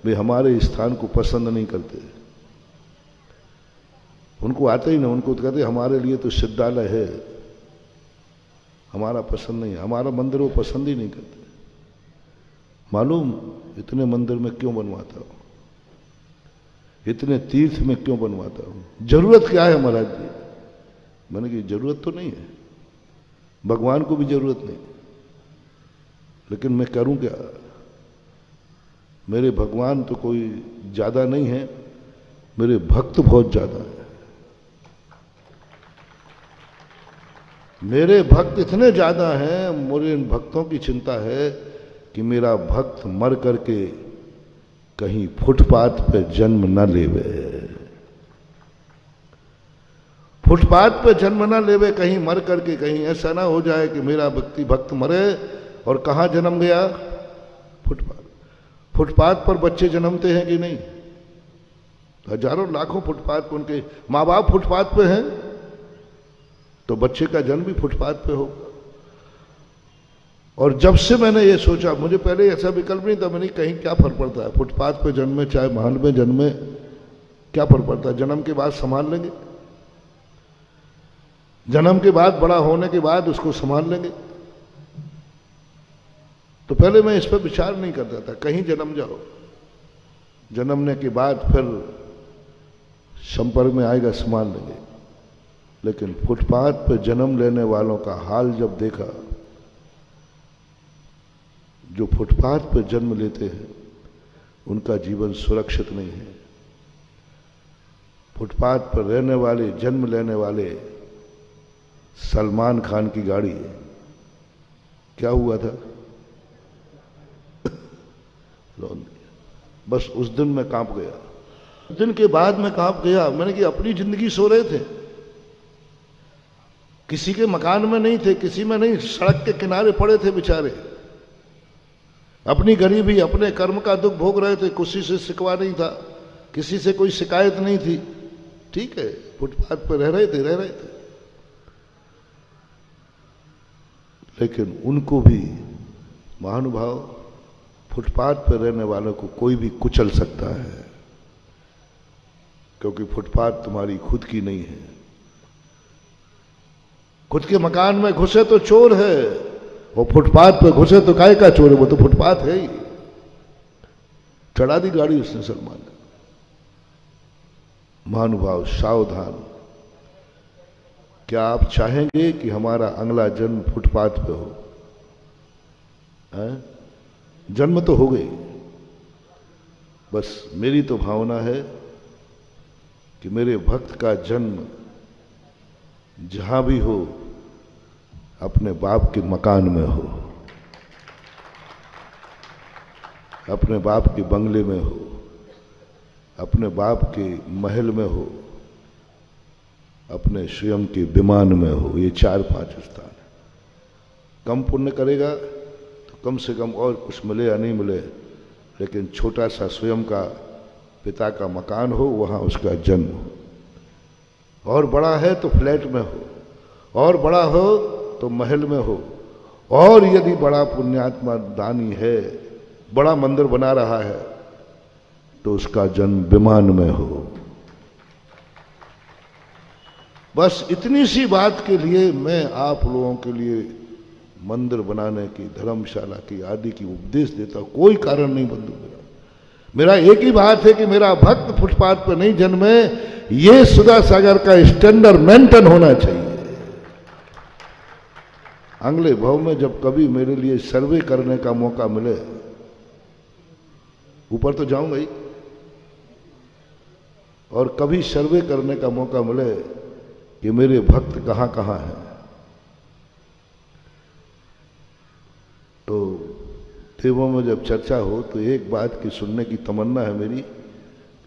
वे हमारे स्थान को पसंद नहीं करते। उनको आता ही नहीं, उनको तो कहते हमारे लिए तो सिद्धालय है, हमारा पसंद नहीं, हमारा मंदिर वो पसंद ही नहीं करते। मालूम इतने मंदिर में क्यों बनवाता हूं, इतने तीर्थ में क्यों बनवाता हूं, जरूरत क्या है महाराज जी। मैंने कहा जरूरत तो नहीं है, भगवान को भी जरूरत नहीं, लेकिन मैं करूं क्या। मेरे भगवान तो कोई ज्यादा नहीं है, मेरे भक्त बहुत ज्यादा है। मेरे भक्त इतने ज्यादा हैं, मुझे इन भक्तों की चिंता है कि मेरा भक्त मर करके कहीं फुटपाथ पे जन्म न लेवे, फुटपाथ पे जन्म न लेवे, कहीं मर करके कहीं ऐसा ना हो जाए कि मेरा भक्त मरे और कहां जन्म गया, फुटपाथ। फुटपाथ पर बच्चे जन्मते हैं कि नहीं, हजारों लाखों फुटपाथ पर उनके माँ बाप फुटपाथ पे हैं, तो बच्चे का जन्म भी फुटपाथ पे होगा। और जब से मैंने ये सोचा, मुझे पहले ऐसा विकल्प नहीं था, मैंने कहीं क्या फर्क पड़ता है, फुटपाथ पे जन्मे चाहे महल में जन्मे, क्या फर्क पड़ता है, जन्म के बाद संभाल लेंगे, जन्म के बाद बड़ा होने के बाद उसको संभाल लेंगे। तो पहले मैं इस पर विचार नहीं करता था, कहीं जन्म जाओ, जन्मने के बाद फिर संपर्क में आएगा संभाल लेंगे। लेकिन फुटपाथ पर जन्म लेने वालों का हाल जब देखा, जो फुटपाथ पर जन्म लेते हैं उनका जीवन सुरक्षित नहीं है। फुटपाथ पर रहने वाले, जन्म लेने वाले, सलमान खान की गाड़ी क्या हुआ था, बस उस दिन मैं कांप गया, उस दिन के बाद मैं कांप गया। मैंने कि अपनी जिंदगी सो रहे थे, किसी के मकान में नहीं थे, किसी में नहीं, सड़क के किनारे पड़े थे बेचारे, अपनी गरीबी, अपने कर्म का दुख भोग रहे थे, किसी से शिकवा नहीं था, किसी से कोई शिकायत नहीं थी। ठीक है, फुटपाथ पर रह रहे थे, लेकिन उनको भी महानुभाव, फुटपाथ पर रहने वालों को कोई भी कुचल सकता है, क्योंकि फुटपाथ तुम्हारी खुद की नहीं है। खुद के मकान में घुसे तो चोर है, वो फुटपाथ पे घुसे तो काय का चोर है, वो तो फुटपाथ है ही। चढ़ा दी गाड़ी उसने सलमान ने। महानुभाव सावधान, क्या आप चाहेंगे कि हमारा अगला जन्म फुटपाथ पे हो? जन्म तो हो गई, बस मेरी तो भावना है कि मेरे भक्त का जन्म जहां भी हो, अपने बाप के मकान में हो, अपने बाप के बंगले में हो, अपने बाप के महल में हो, अपने स्वयं के विमान में हो। ये 4-5 स्थान है। कम पुण्य करेगा तो कम से कम और कुछ मिले या नहीं मिले, लेकिन छोटा सा स्वयं का पिता का मकान हो, वहां उसका जन्म हो। और बड़ा है तो फ्लैट में हो, और बड़ा हो तो महल में हो, और यदि बड़ा पुण्यात्मा दानी है, बड़ा मंदिर बना रहा है, तो उसका जन्म विमान में हो। बस इतनी सी बात के लिए मैं आप लोगों के लिए मंदिर बनाने की, धर्मशाला की आदि की उपदेश देता हूं। कोई कारण नहीं बंधु मेरा एक ही बात है कि मेरा भक्त फुटपाथ पर नहीं जन्मे, ये सुधा सागर का स्टैंडर्ड मेंटेन होना चाहिए। अगले भाव में जब कभी मेरे लिए सर्वे करने का मौका मिले, ऊपर तो जाऊंगा ही, और कभी सर्वे करने का मौका मिले कि मेरे भक्त कहां कहां हैं, तो देवों में जब चर्चा हो तो एक बात की सुनने की तमन्ना है मेरी।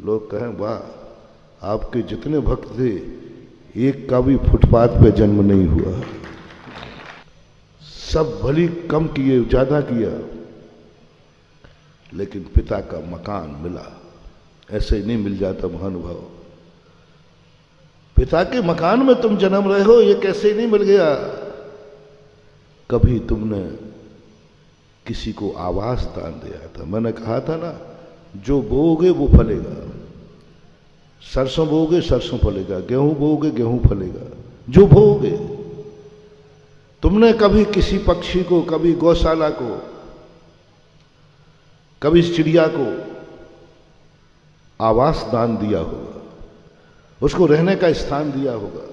लोग कहें वाह आपके जितने भक्त थे एक का भी फुटपाथ पे जन्म नहीं हुआ, सब भली कम किए ज्यादा किया, लेकिन पिता का मकान मिला। ऐसे ही नहीं मिल जाता महानुभाव। पिता के मकान में तुम जन्म रहे हो, ये कैसे नहीं मिल गया। कभी तुमने किसी को आवास दान दिया था। मैंने कहा था ना, जो बोओगे वो फलेगा। सरसों बोओगे सरसों फलेगा, गेहूं बोओगे गेहूं फलेगा, जो बोओगे। तुमने कभी किसी पक्षी को, कभी गौशाला को, कभी चिड़िया को आवास दान दिया होगा, उसको रहने का स्थान दिया होगा,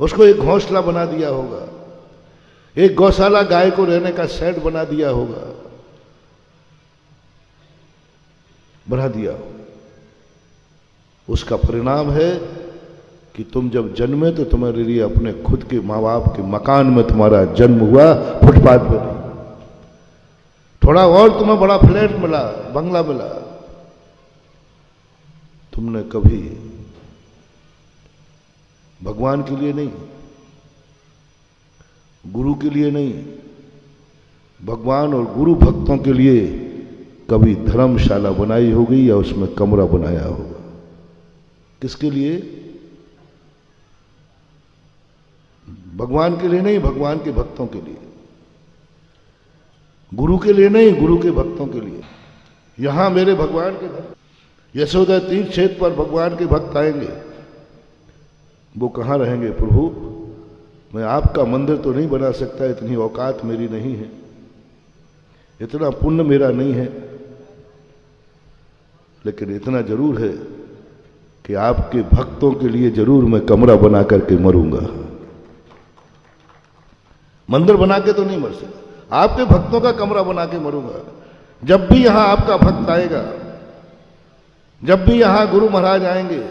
उसको एक घोंसला बना दिया होगा, एक गौशाला गाय को रहने का शेड बना दिया होगा, बना दिया होगा। उसका परिणाम है कि तुम जब जन्मे तो तुम्हारे लिए अपने खुद के माँ बाप के मकान में तुम्हारा जन्म हुआ, फुटपाथ पर नहीं। थोड़ा और तुम्हें बड़ा फ्लैट मिला, बंगला मिला, तुमने कभी भगवान के लिए नहीं, गुरु के लिए नहीं, भगवान और गुरु भक्तों के लिए कभी धर्मशाला बनाई होगी या उसमें कमरा बनाया होगा। किसके लिए? भगवान के लिए नहीं, भगवान के भक्तों के लिए। गुरु के लिए नहीं, गुरु के भक्तों के लिए। यहां मेरे भगवान के भक्त, यशोदा तीर्थ क्षेत्र पर भगवान के भक्त आएंगे, वो कहां रहेंगे? प्रभु मैं आपका मंदिर तो नहीं बना सकता, इतनी औकात मेरी नहीं है, इतना पुण्य मेरा नहीं है, लेकिन इतना जरूर है कि आपके भक्तों के लिए जरूर मैं कमरा बना करके मरूंगा। मंदिर बना के तो नहीं मर सकता, आपके भक्तों का कमरा बना के मरूंगा। जब भी यहां आपका भक्त आएगा, जब भी यहां गुरु महाराज आएंगे,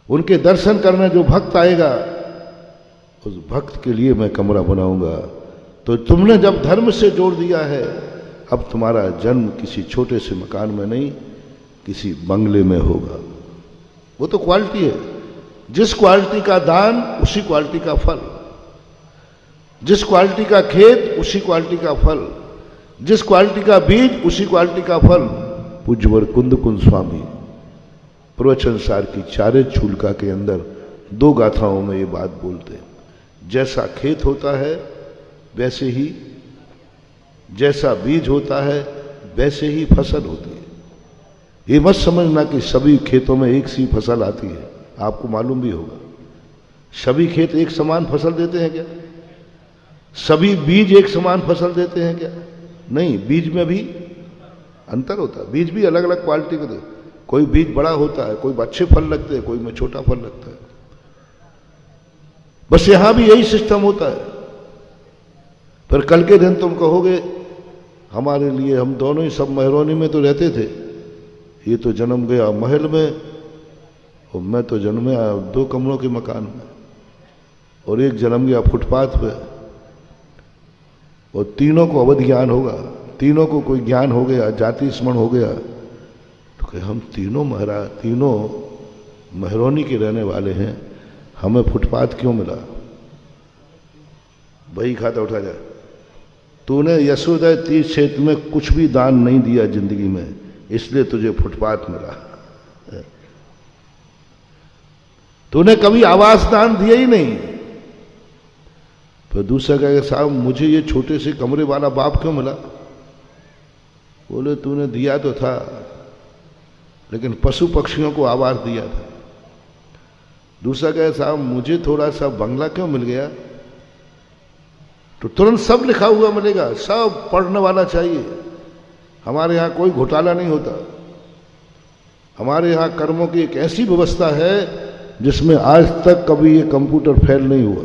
उनके दर्शन करने जो भक्त आएगा, उस भक्त के लिए मैं कमरा बनाऊंगा। तो तुमने जब धर्म से जोड़ दिया है, अब तुम्हारा जन्म किसी छोटे से मकान में नहीं, किसी बंगले में होगा। वो तो क्वालिटी है। जिस क्वालिटी का दान उसी क्वालिटी का फल, जिस क्वालिटी का खेत उसी क्वालिटी का फल, जिस क्वालिटी का बीज उसी क्वालिटी का फल। पूज्यवर कुंद कुंद स्वामी प्रवचन सार की चारे छूलका के अंदर 2 गाथाओं में ये बात बोलते हैं। जैसा खेत होता है वैसे ही, जैसा बीज होता है वैसे ही फसल होती है। ये मत समझना कि सभी खेतों में एक सी फसल आती है। आपको मालूम भी होगा, सभी खेत एक समान फसल देते हैं क्या? सभी बीज एक समान फसल देते हैं क्या? नहीं, बीज में भी अंतर होता है। बीज भी अलग अलग क्वालिटी के देते। कोई बीज बड़ा होता है, कोई में अच्छे फल लगते हैं, कोई में छोटा फल लगता है। बस यहां भी यही सिस्टम होता है। फिर कल के दिन तुम कहोगे हमारे लिए, हम दोनों ही सब मेहरौनी में तो रहते थे, ये तो जन्म गया महल में और मैं तो जन्मे 2 कमरों के मकान में, और एक जन्म गया फुटपाथ पे। और तीनों को अवध ज्ञान होगा, तीनों को कोई ज्ञान हो गया, जाति स्मरण हो गया, तो कि हम तीनों मेहरौनी के रहने वाले हैं, हमें फुटपाथ क्यों मिला? वही खाता उठा जाए। तूने यशोदा तीर्थ क्षेत्र में कुछ भी दान नहीं दिया जिंदगी में, इसलिए तुझे फुटपाथ मिला। तूने कभी आवास दान दिया ही नहीं। फिर दूसरा कहेगा साहब मुझे ये छोटे से कमरे वाला बाप क्यों मिला? बोले तूने दिया तो था, लेकिन पशु पक्षियों को आवास दिया था। दूसरा कहे साहब मुझे थोड़ा सा बंगला क्यों मिल गया, तो तुरंत सब लिखा हुआ मिलेगा, सब पढ़ने वाला चाहिए। हमारे यहाँ कोई घोटाला नहीं होता। हमारे यहाँ कर्मों की एक ऐसी व्यवस्था है जिसमें आज तक कभी ये कंप्यूटर फेल नहीं हुआ,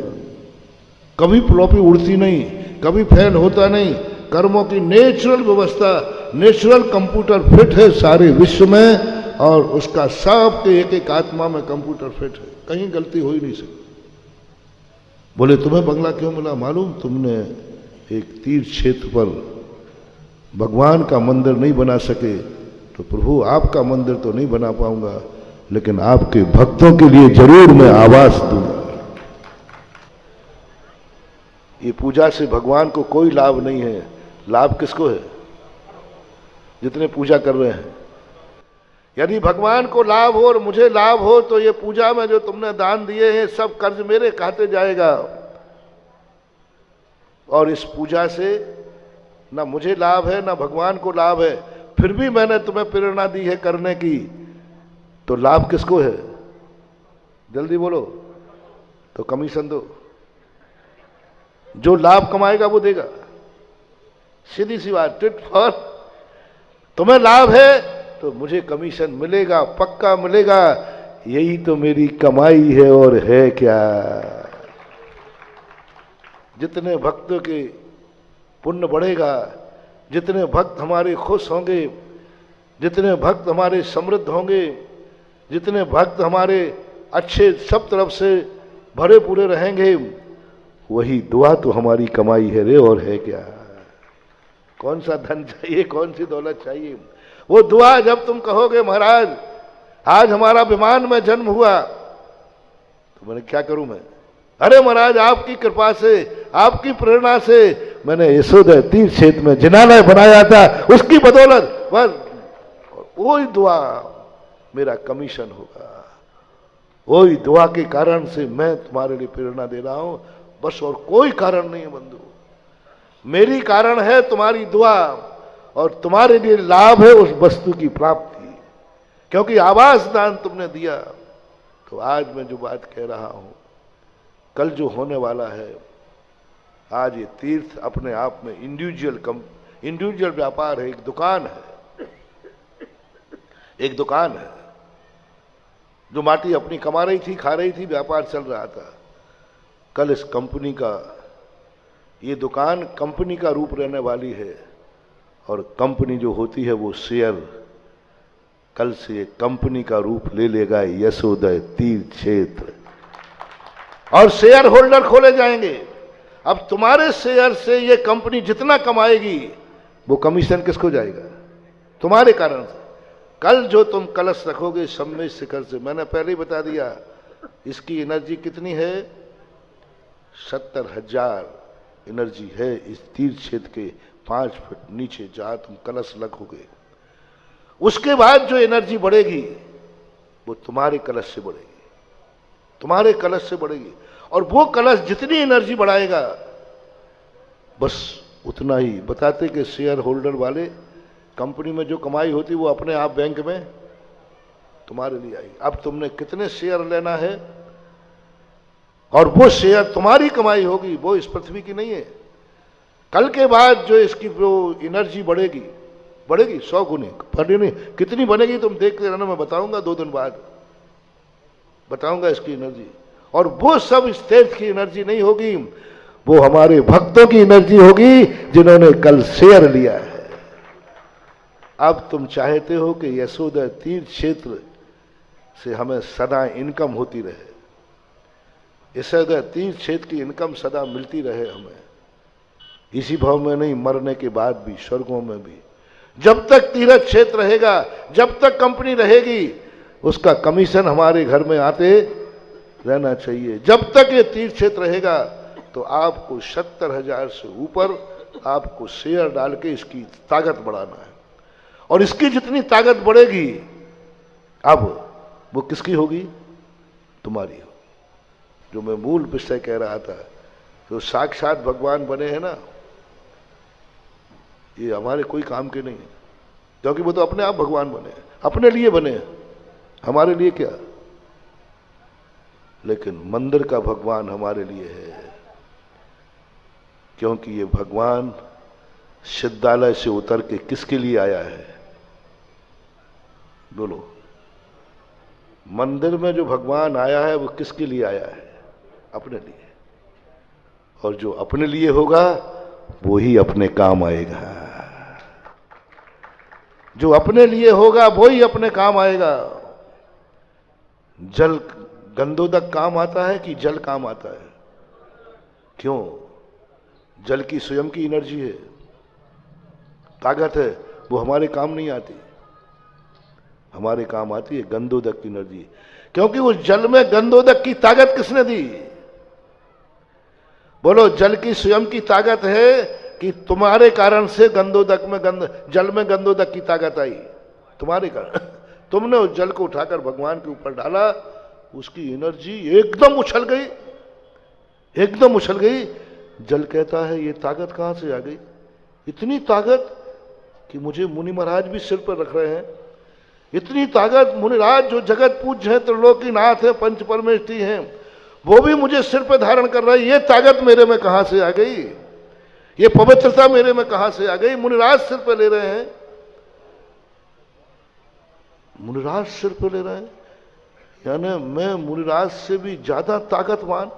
कभी फ्लॉपी उड़ती नहीं, कभी फेल होता नहीं। कर्मों की नेचुरल व्यवस्था, नेचुरल कंप्यूटर फिट है सारे विश्व में, और उसका सबके एक एक आत्मा में कंप्यूटर फिट है, कहीं गलती हो ही नहीं सकती। बोले तुम्हें बंगला क्यों मिला, मालूम, तुमने एक तीर्थ क्षेत्र पर भगवान का मंदिर नहीं बना सके, तो प्रभु आपका मंदिर तो नहीं बना पाऊंगा, लेकिन आपके भक्तों के लिए जरूर मैं आवास दूंगा। ये पूजा से भगवान को कोई लाभ नहीं है। लाभ किसको है? जितने पूजा कर रहे हैं। यदि भगवान को लाभ हो और मुझे लाभ हो तो ये पूजा में जो तुमने दान दिए हैं सब कर्ज मेरे खाते जाएगा, और इस पूजा से ना मुझे लाभ है ना भगवान को लाभ है, फिर भी मैंने तुम्हें प्रेरणा दी है करने की, तो लाभ किसको है? जल्दी बोलो, तो कमीशन दो। जो लाभ कमाएगा वो देगा, सीधी सी बात, टिट फॉर। तुम्हें लाभ है तो मुझे कमीशन मिलेगा, पक्का मिलेगा। यही तो मेरी कमाई है, और है क्या। जितने भक्तों के पुण्य बढ़ेगा, जितने भक्त हमारे खुश होंगे, जितने भक्त हमारे समृद्ध होंगे, जितने भक्त हमारे अच्छे सब तरफ से भरे पूरे रहेंगे, वही दुआ तो हमारी कमाई है रे, और है क्या। कौन सा धन चाहिए, कौन सी दौलत चाहिए? वो दुआ जब तुम कहोगे महाराज आज हमारा विमान में जन्म हुआ, तो मैंने क्या करूं मैं? अरे महाराज आपकी कृपा से, आपकी प्रेरणा से मैंने यशोदा तीर्थ क्षेत्र में जिनालय बनाया था, उसकी बदौलत बस वही दुआ मेरा कमीशन होगा। वही दुआ के कारण से मैं तुम्हारे लिए प्रेरणा दे रहा हूं, बस, और कोई कारण नहीं है बंधु। मेरी कारण है तुम्हारी दुआ, और तुम्हारे लिए लाभ है उस वस्तु की प्राप्ति, क्योंकि आवास दान तुमने दिया। तो आज मैं जो बात कह रहा हूं, कल जो होने वाला है, आज ये तीर्थ अपने आप में इंडिविजुअल व्यापार है, एक दुकान है, एक दुकान है। जो माटी अपनी कमा रही थी, खा रही थी, व्यापार चल रहा था, कल इस कंपनी का, ये दुकान कंपनी का रूप रहने वाली है। और कंपनी जो होती है वो शेयर, कल से कंपनी का रूप ले लेगा यशोदय तीर्थ क्षेत्र, और शेयर होल्डर खोले जाएंगे। अब तुम्हारे शेयर से ये कंपनी जितना कमाएगी वो कमीशन किसको जाएगा? तुम्हारे कारण से। कल जो तुम कलश रखोगे सम्मेद शिखर से, मैंने पहले ही बता दिया, इसकी एनर्जी कितनी है? 70,000 एनर्जी है इस तीर्थ क्षेत्र के 5 फुट नीचे जहां तुम कलश रखोगे। उसके बाद जो एनर्जी बढ़ेगी वो तुम्हारे कलश से बढ़ेगी, तुम्हारे कलश से बढ़ेगी। और वो कलश जितनी एनर्जी बढ़ाएगा बस उतना ही। बताते कि शेयर होल्डर वाले कंपनी में जो कमाई होती वो अपने आप बैंक में तुम्हारे लिए आएगी। अब तुमने कितने शेयर लेना है, और वो शेयर तुम्हारी कमाई होगी, वो इस पृथ्वी की नहीं है। कल के बाद जो इसकी जो एनर्जी बढ़ेगी 100 गुनी, बढ़ी नहीं, कितनी बनेगी तुम देखते रहना, मैं बताऊंगा 2 दिन बाद बताऊंगा इसकी एनर्जी। और वो सब इस तीर्थ की एनर्जी नहीं होगी, वो हमारे भक्तों की एनर्जी होगी जिन्होंने कल शेयर लिया है। अब तुम चाहते हो कि यशोदा तीर्थ क्षेत्र से हमें सदा इनकम होती रहे, यशोदा तीर्थ क्षेत्र की इनकम सदा मिलती रहे हमें, इसी भाव में नहीं, मरने के बाद भी, स्वर्गों में भी। जब तक तीर्थ क्षेत्र रहेगा, जब तक कंपनी रहेगी, उसका कमीशन हमारे घर में आते रहना चाहिए। जब तक ये तीर्थ क्षेत्र रहेगा तो आपको 70,000 से ऊपर आपको शेयर डाल के इसकी ताकत बढ़ाना है। और इसकी जितनी ताकत बढ़ेगी, अब वो किसकी होगी? तुम्हारी होगी। जो मैं मूल विषय कह रहा था, जो साक्षात भगवान बने हैं ना, ये हमारे कोई काम के नहीं है, क्योंकि वो तो अपने आप भगवान बने हैं, अपने लिए बने हैं, हमारे लिए क्या। लेकिन मंदिर का भगवान हमारे लिए है, क्योंकि ये भगवान सिद्धालय से उतर के किसके लिए आया है? बोलो, मंदिर में जो भगवान आया है वो किसके लिए आया है? अपने लिए। और जो अपने लिए होगा वो ही अपने काम आएगा। जो अपने लिए होगा वो ही अपने काम आएगा। जल गंधोदक काम आता है कि जल काम आता है? क्यों? जल की स्वयं की एनर्जी है, ताकत है, वो हमारे काम नहीं आती। हमारे काम आती है गंधोदक की एनर्जी, क्योंकि उस जल में गंधोदक की ताकत किसने दी? बोलो, जल की स्वयं की ताकत है कि तुम्हारे कारण से गंधोदक में जल में गंधोदक की ताकत आई? तुम्हारे कारण। तुमने उस जल को उठाकर भगवान के ऊपर डाला, उसकी एनर्जी एकदम उछल गई, एकदम उछल गई। जल कहता है ये ताकत कहां से आ गई? इतनी ताकत कि मुझे मुनि महाराज भी सिर पर रख रहे हैं। इतनी ताकत, मुनिराज जो जगत पूज्य हैं, त्रिलोकीनाथ है, पंच परमेष्ठी हैं, वो भी मुझे सिर पर धारण कर रहा है। ये ताकत मेरे में कहां से आ गई? ये पवित्रता मेरे में कहां से आ गई? मुनिराज सिर पर ले रहे हैं, मुनिराज सिर पर ले रहे हैं, यानी मैं मुनिराज से भी ज्यादा ताकतवान,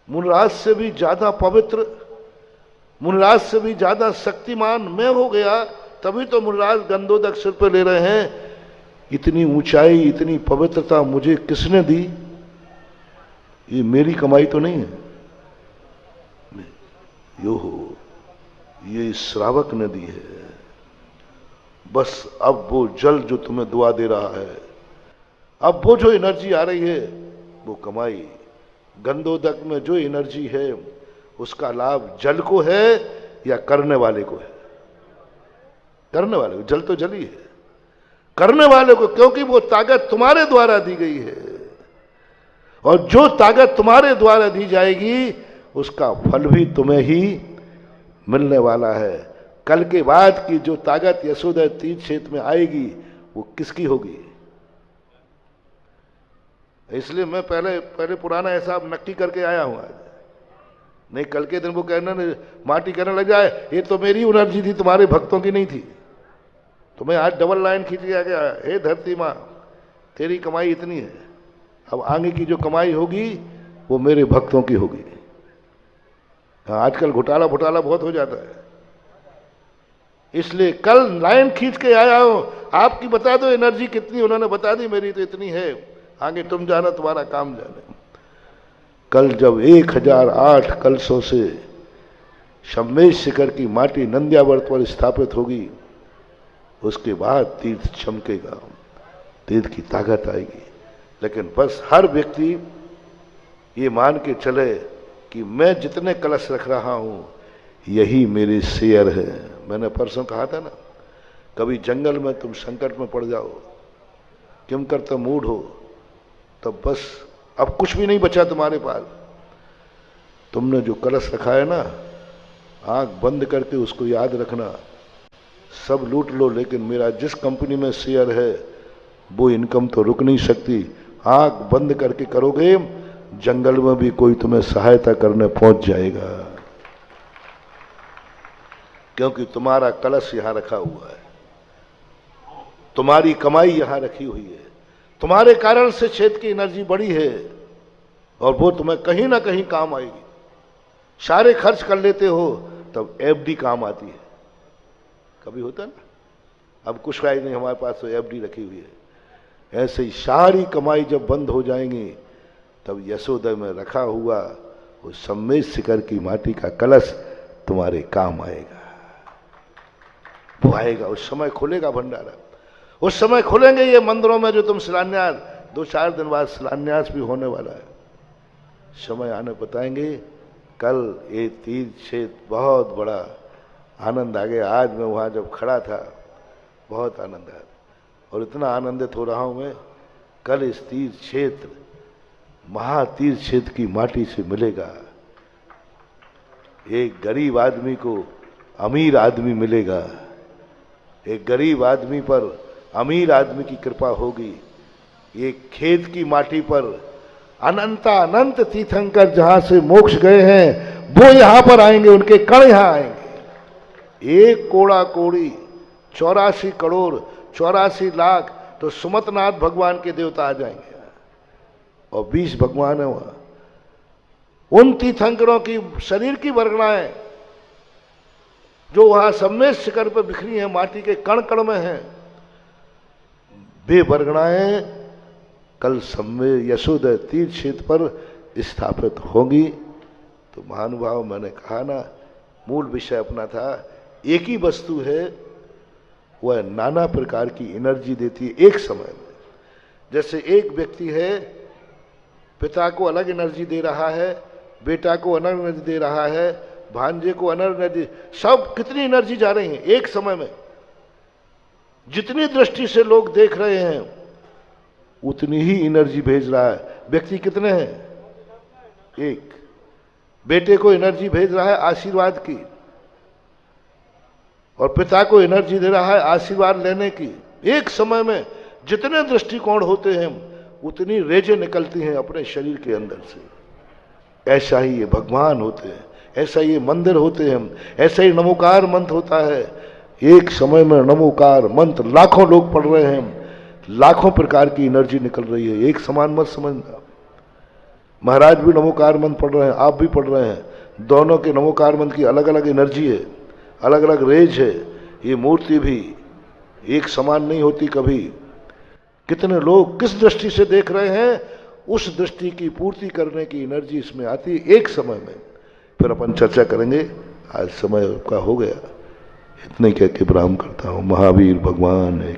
मुनिराज से भी ज्यादा पवित्र, मुनिराज से भी ज्यादा शक्तिमान मैं हो गया। तभी तो मुनिराज गंधोदक सिर पर ले रहे हैं। इतनी ऊंचाई, इतनी पवित्रता मुझे किसने दी? ये मेरी कमाई तो नहीं है, ये श्रावक ने दी है। बस अब वो जल जो तुम्हें दुआ दे रहा है, अब वो जो एनर्जी आ रही है वो कमाई। गंधोदक में जो एनर्जी है उसका लाभ जल को है या करने वाले को है? करने वाले को। जल तो जल ही है, करने वाले को, क्योंकि वो ताकत तुम्हारे द्वारा दी गई है। और जो ताकत तुम्हारे द्वारा दी जाएगी उसका फल भी तुम्हें ही मिलने वाला है। कल के बाद की जो ताकत यशोदा तीर्थ क्षेत्र में आएगी वो किसकी होगी? इसलिए मैं पहले पुराना हिसाब नक्की करके आया हूं आज। नहीं कल के दिन वो कहना माटी करने लग जाए ये तो मेरी एनर्जी थी, तुम्हारे भक्तों की नहीं थी। तुम्हें आज डबल लाइन खींच के आ गया, हे धरती माँ तेरी कमाई इतनी है, अब आगे की जो कमाई होगी वो मेरे भक्तों की होगी। आजकल घोटाला बहुत हो जाता है, इसलिए कल लाइन खींच के आया हूं। आपकी बता दो एनर्जी कितनी, उन्होंने बता दी मेरी तो इतनी है, आगे तुम जाना, तुम्हारा काम जाने। कल जब 1008 कलशों से शम्मेश शिखर की माटी नंद्यावर्त पर स्थापित होगी, उसके बाद तीर्थ चमकेगा, तीर्थ की ताकत आएगी। लेकिन बस हर व्यक्ति ये मान के चले कि मैं जितने कलश रख रहा हूं यही मेरे शेयर है। मैंने परसों कहा था ना, कभी जंगल में तुम संकट में पड़ जाओ, किम करते मूड हो, तब बस अब कुछ भी नहीं बचा तुम्हारे पास। तुमने जो कलश रखा है ना, आंख बंद करके उसको याद रखना, सब लूट लो लेकिन मेरा जिस कंपनी में शेयर है वो इनकम तो रुक नहीं सकती। आंख बंद करके करोगे, जंगल में भी कोई तुम्हें सहायता करने पहुंच जाएगा, क्योंकि तुम्हारा कलश यहां रखा हुआ है, तुम्हारी कमाई यहां रखी हुई है, तुम्हारे कारण से क्षेत्र की एनर्जी बढ़ी है और वो तुम्हें कहीं ना कहीं काम आएगी। सारे खर्च कर लेते हो तब एफडी काम आती है। कभी होता ना, अब कुछ राय नहीं, हमारे पास तो एफडी रखी हुई है। ऐसे ही सारी कमाई जब बंद हो जाएंगी तब यशोदा में रखा हुआ वो सम्मेश शिखर की माटी का कलश तुम्हारे काम आएगा। वो आएगा, उस समय खुलेगा भंडारा, उस समय खुलेंगे ये मंदिरों में जो तुम शिलान्यास, 2-4 दिन बाद शिलान्यास भी होने वाला है, समय आने बताएंगे। कल ये तीर्थ क्षेत्र बहुत बड़ा आनंद आ गया। आज मैं वहाँ जब खड़ा था बहुत आनंद आया और इतना आनंदित हो रहा हूँ मैं। कल इस तीर्थ क्षेत्र, महातीर्थ क्षेत्र की माटी से मिलेगा, एक गरीब आदमी को अमीर आदमी मिलेगा, एक गरीब आदमी पर अमीर आदमी की कृपा होगी, एक खेत की माटी पर अनंत तीर्थंकर जहां से मोक्ष गए हैं वो यहां पर आएंगे, उनके कण यहां आएंगे। एक कोड़ा कोड़ी 84 करोड़ 84 लाख तो सुमतनाथ भगवान के देवता आ जाएंगे और 20 भगवान है वहां। उन तीर्थंकरों की शरीर की वर्गणाएं जो वहां सम्मेद शिखर पर बिखरी हैं, माटी के कण कण में हैं, वे वर्गणाएं कल सम्मेद यशोदय तीर्थ क्षेत्र पर स्थापित होंगी। तो महानुभाव, मैंने कहा ना, मूल विषय अपना था, एक ही वस्तु है, वह नाना प्रकार की एनर्जी देती है एक समय में। जैसे एक व्यक्ति है, पिता को अलग एनर्जी दे रहा है, बेटा को अलग एनर्जी दे रहा है, भांजे को अलग एनर्जी, सब कितनी एनर्जी जा रही है एक समय में। जितनी दृष्टि से लोग देख रहे हैं उतनी ही एनर्जी भेज रहा है। व्यक्ति कितने हैं? एक। बेटे को एनर्जी भेज रहा है आशीर्वाद की, और पिता को एनर्जी दे रहा है आशीर्वाद लेने की। एक समय में जितने दृष्टिकोण होते हैं उतनी रेजें निकलती हैं अपने शरीर के अंदर से। ऐसा ही ये भगवान होते हैं, ऐसा ये मंदिर होते हैं, ऐसा ही नमोकार मंत्र होता है। एक समय में नमोकार मंत्र लाखों लोग पढ़ रहे हैं, लाखों प्रकार की एनर्जी निकल रही है, एक समान मत समझना। महाराज भी नमोकार मंत्र पढ़ रहे हैं, आप भी पढ़ रहे हैं, दोनों के नमोकार मंत्र की अलग अलग एनर्जी है, अलग अलग रेज है। ये मूर्ति भी एक समान नहीं होती कभी। कितने लोग किस दृष्टि से देख रहे हैं, उस दृष्टि की पूर्ति करने की एनर्जी इसमें आती है एक समय में। फिर अपन चर्चा करेंगे, आज समय का हो गया। इतने कह के विराम करता हूँ। महावीर भगवान है।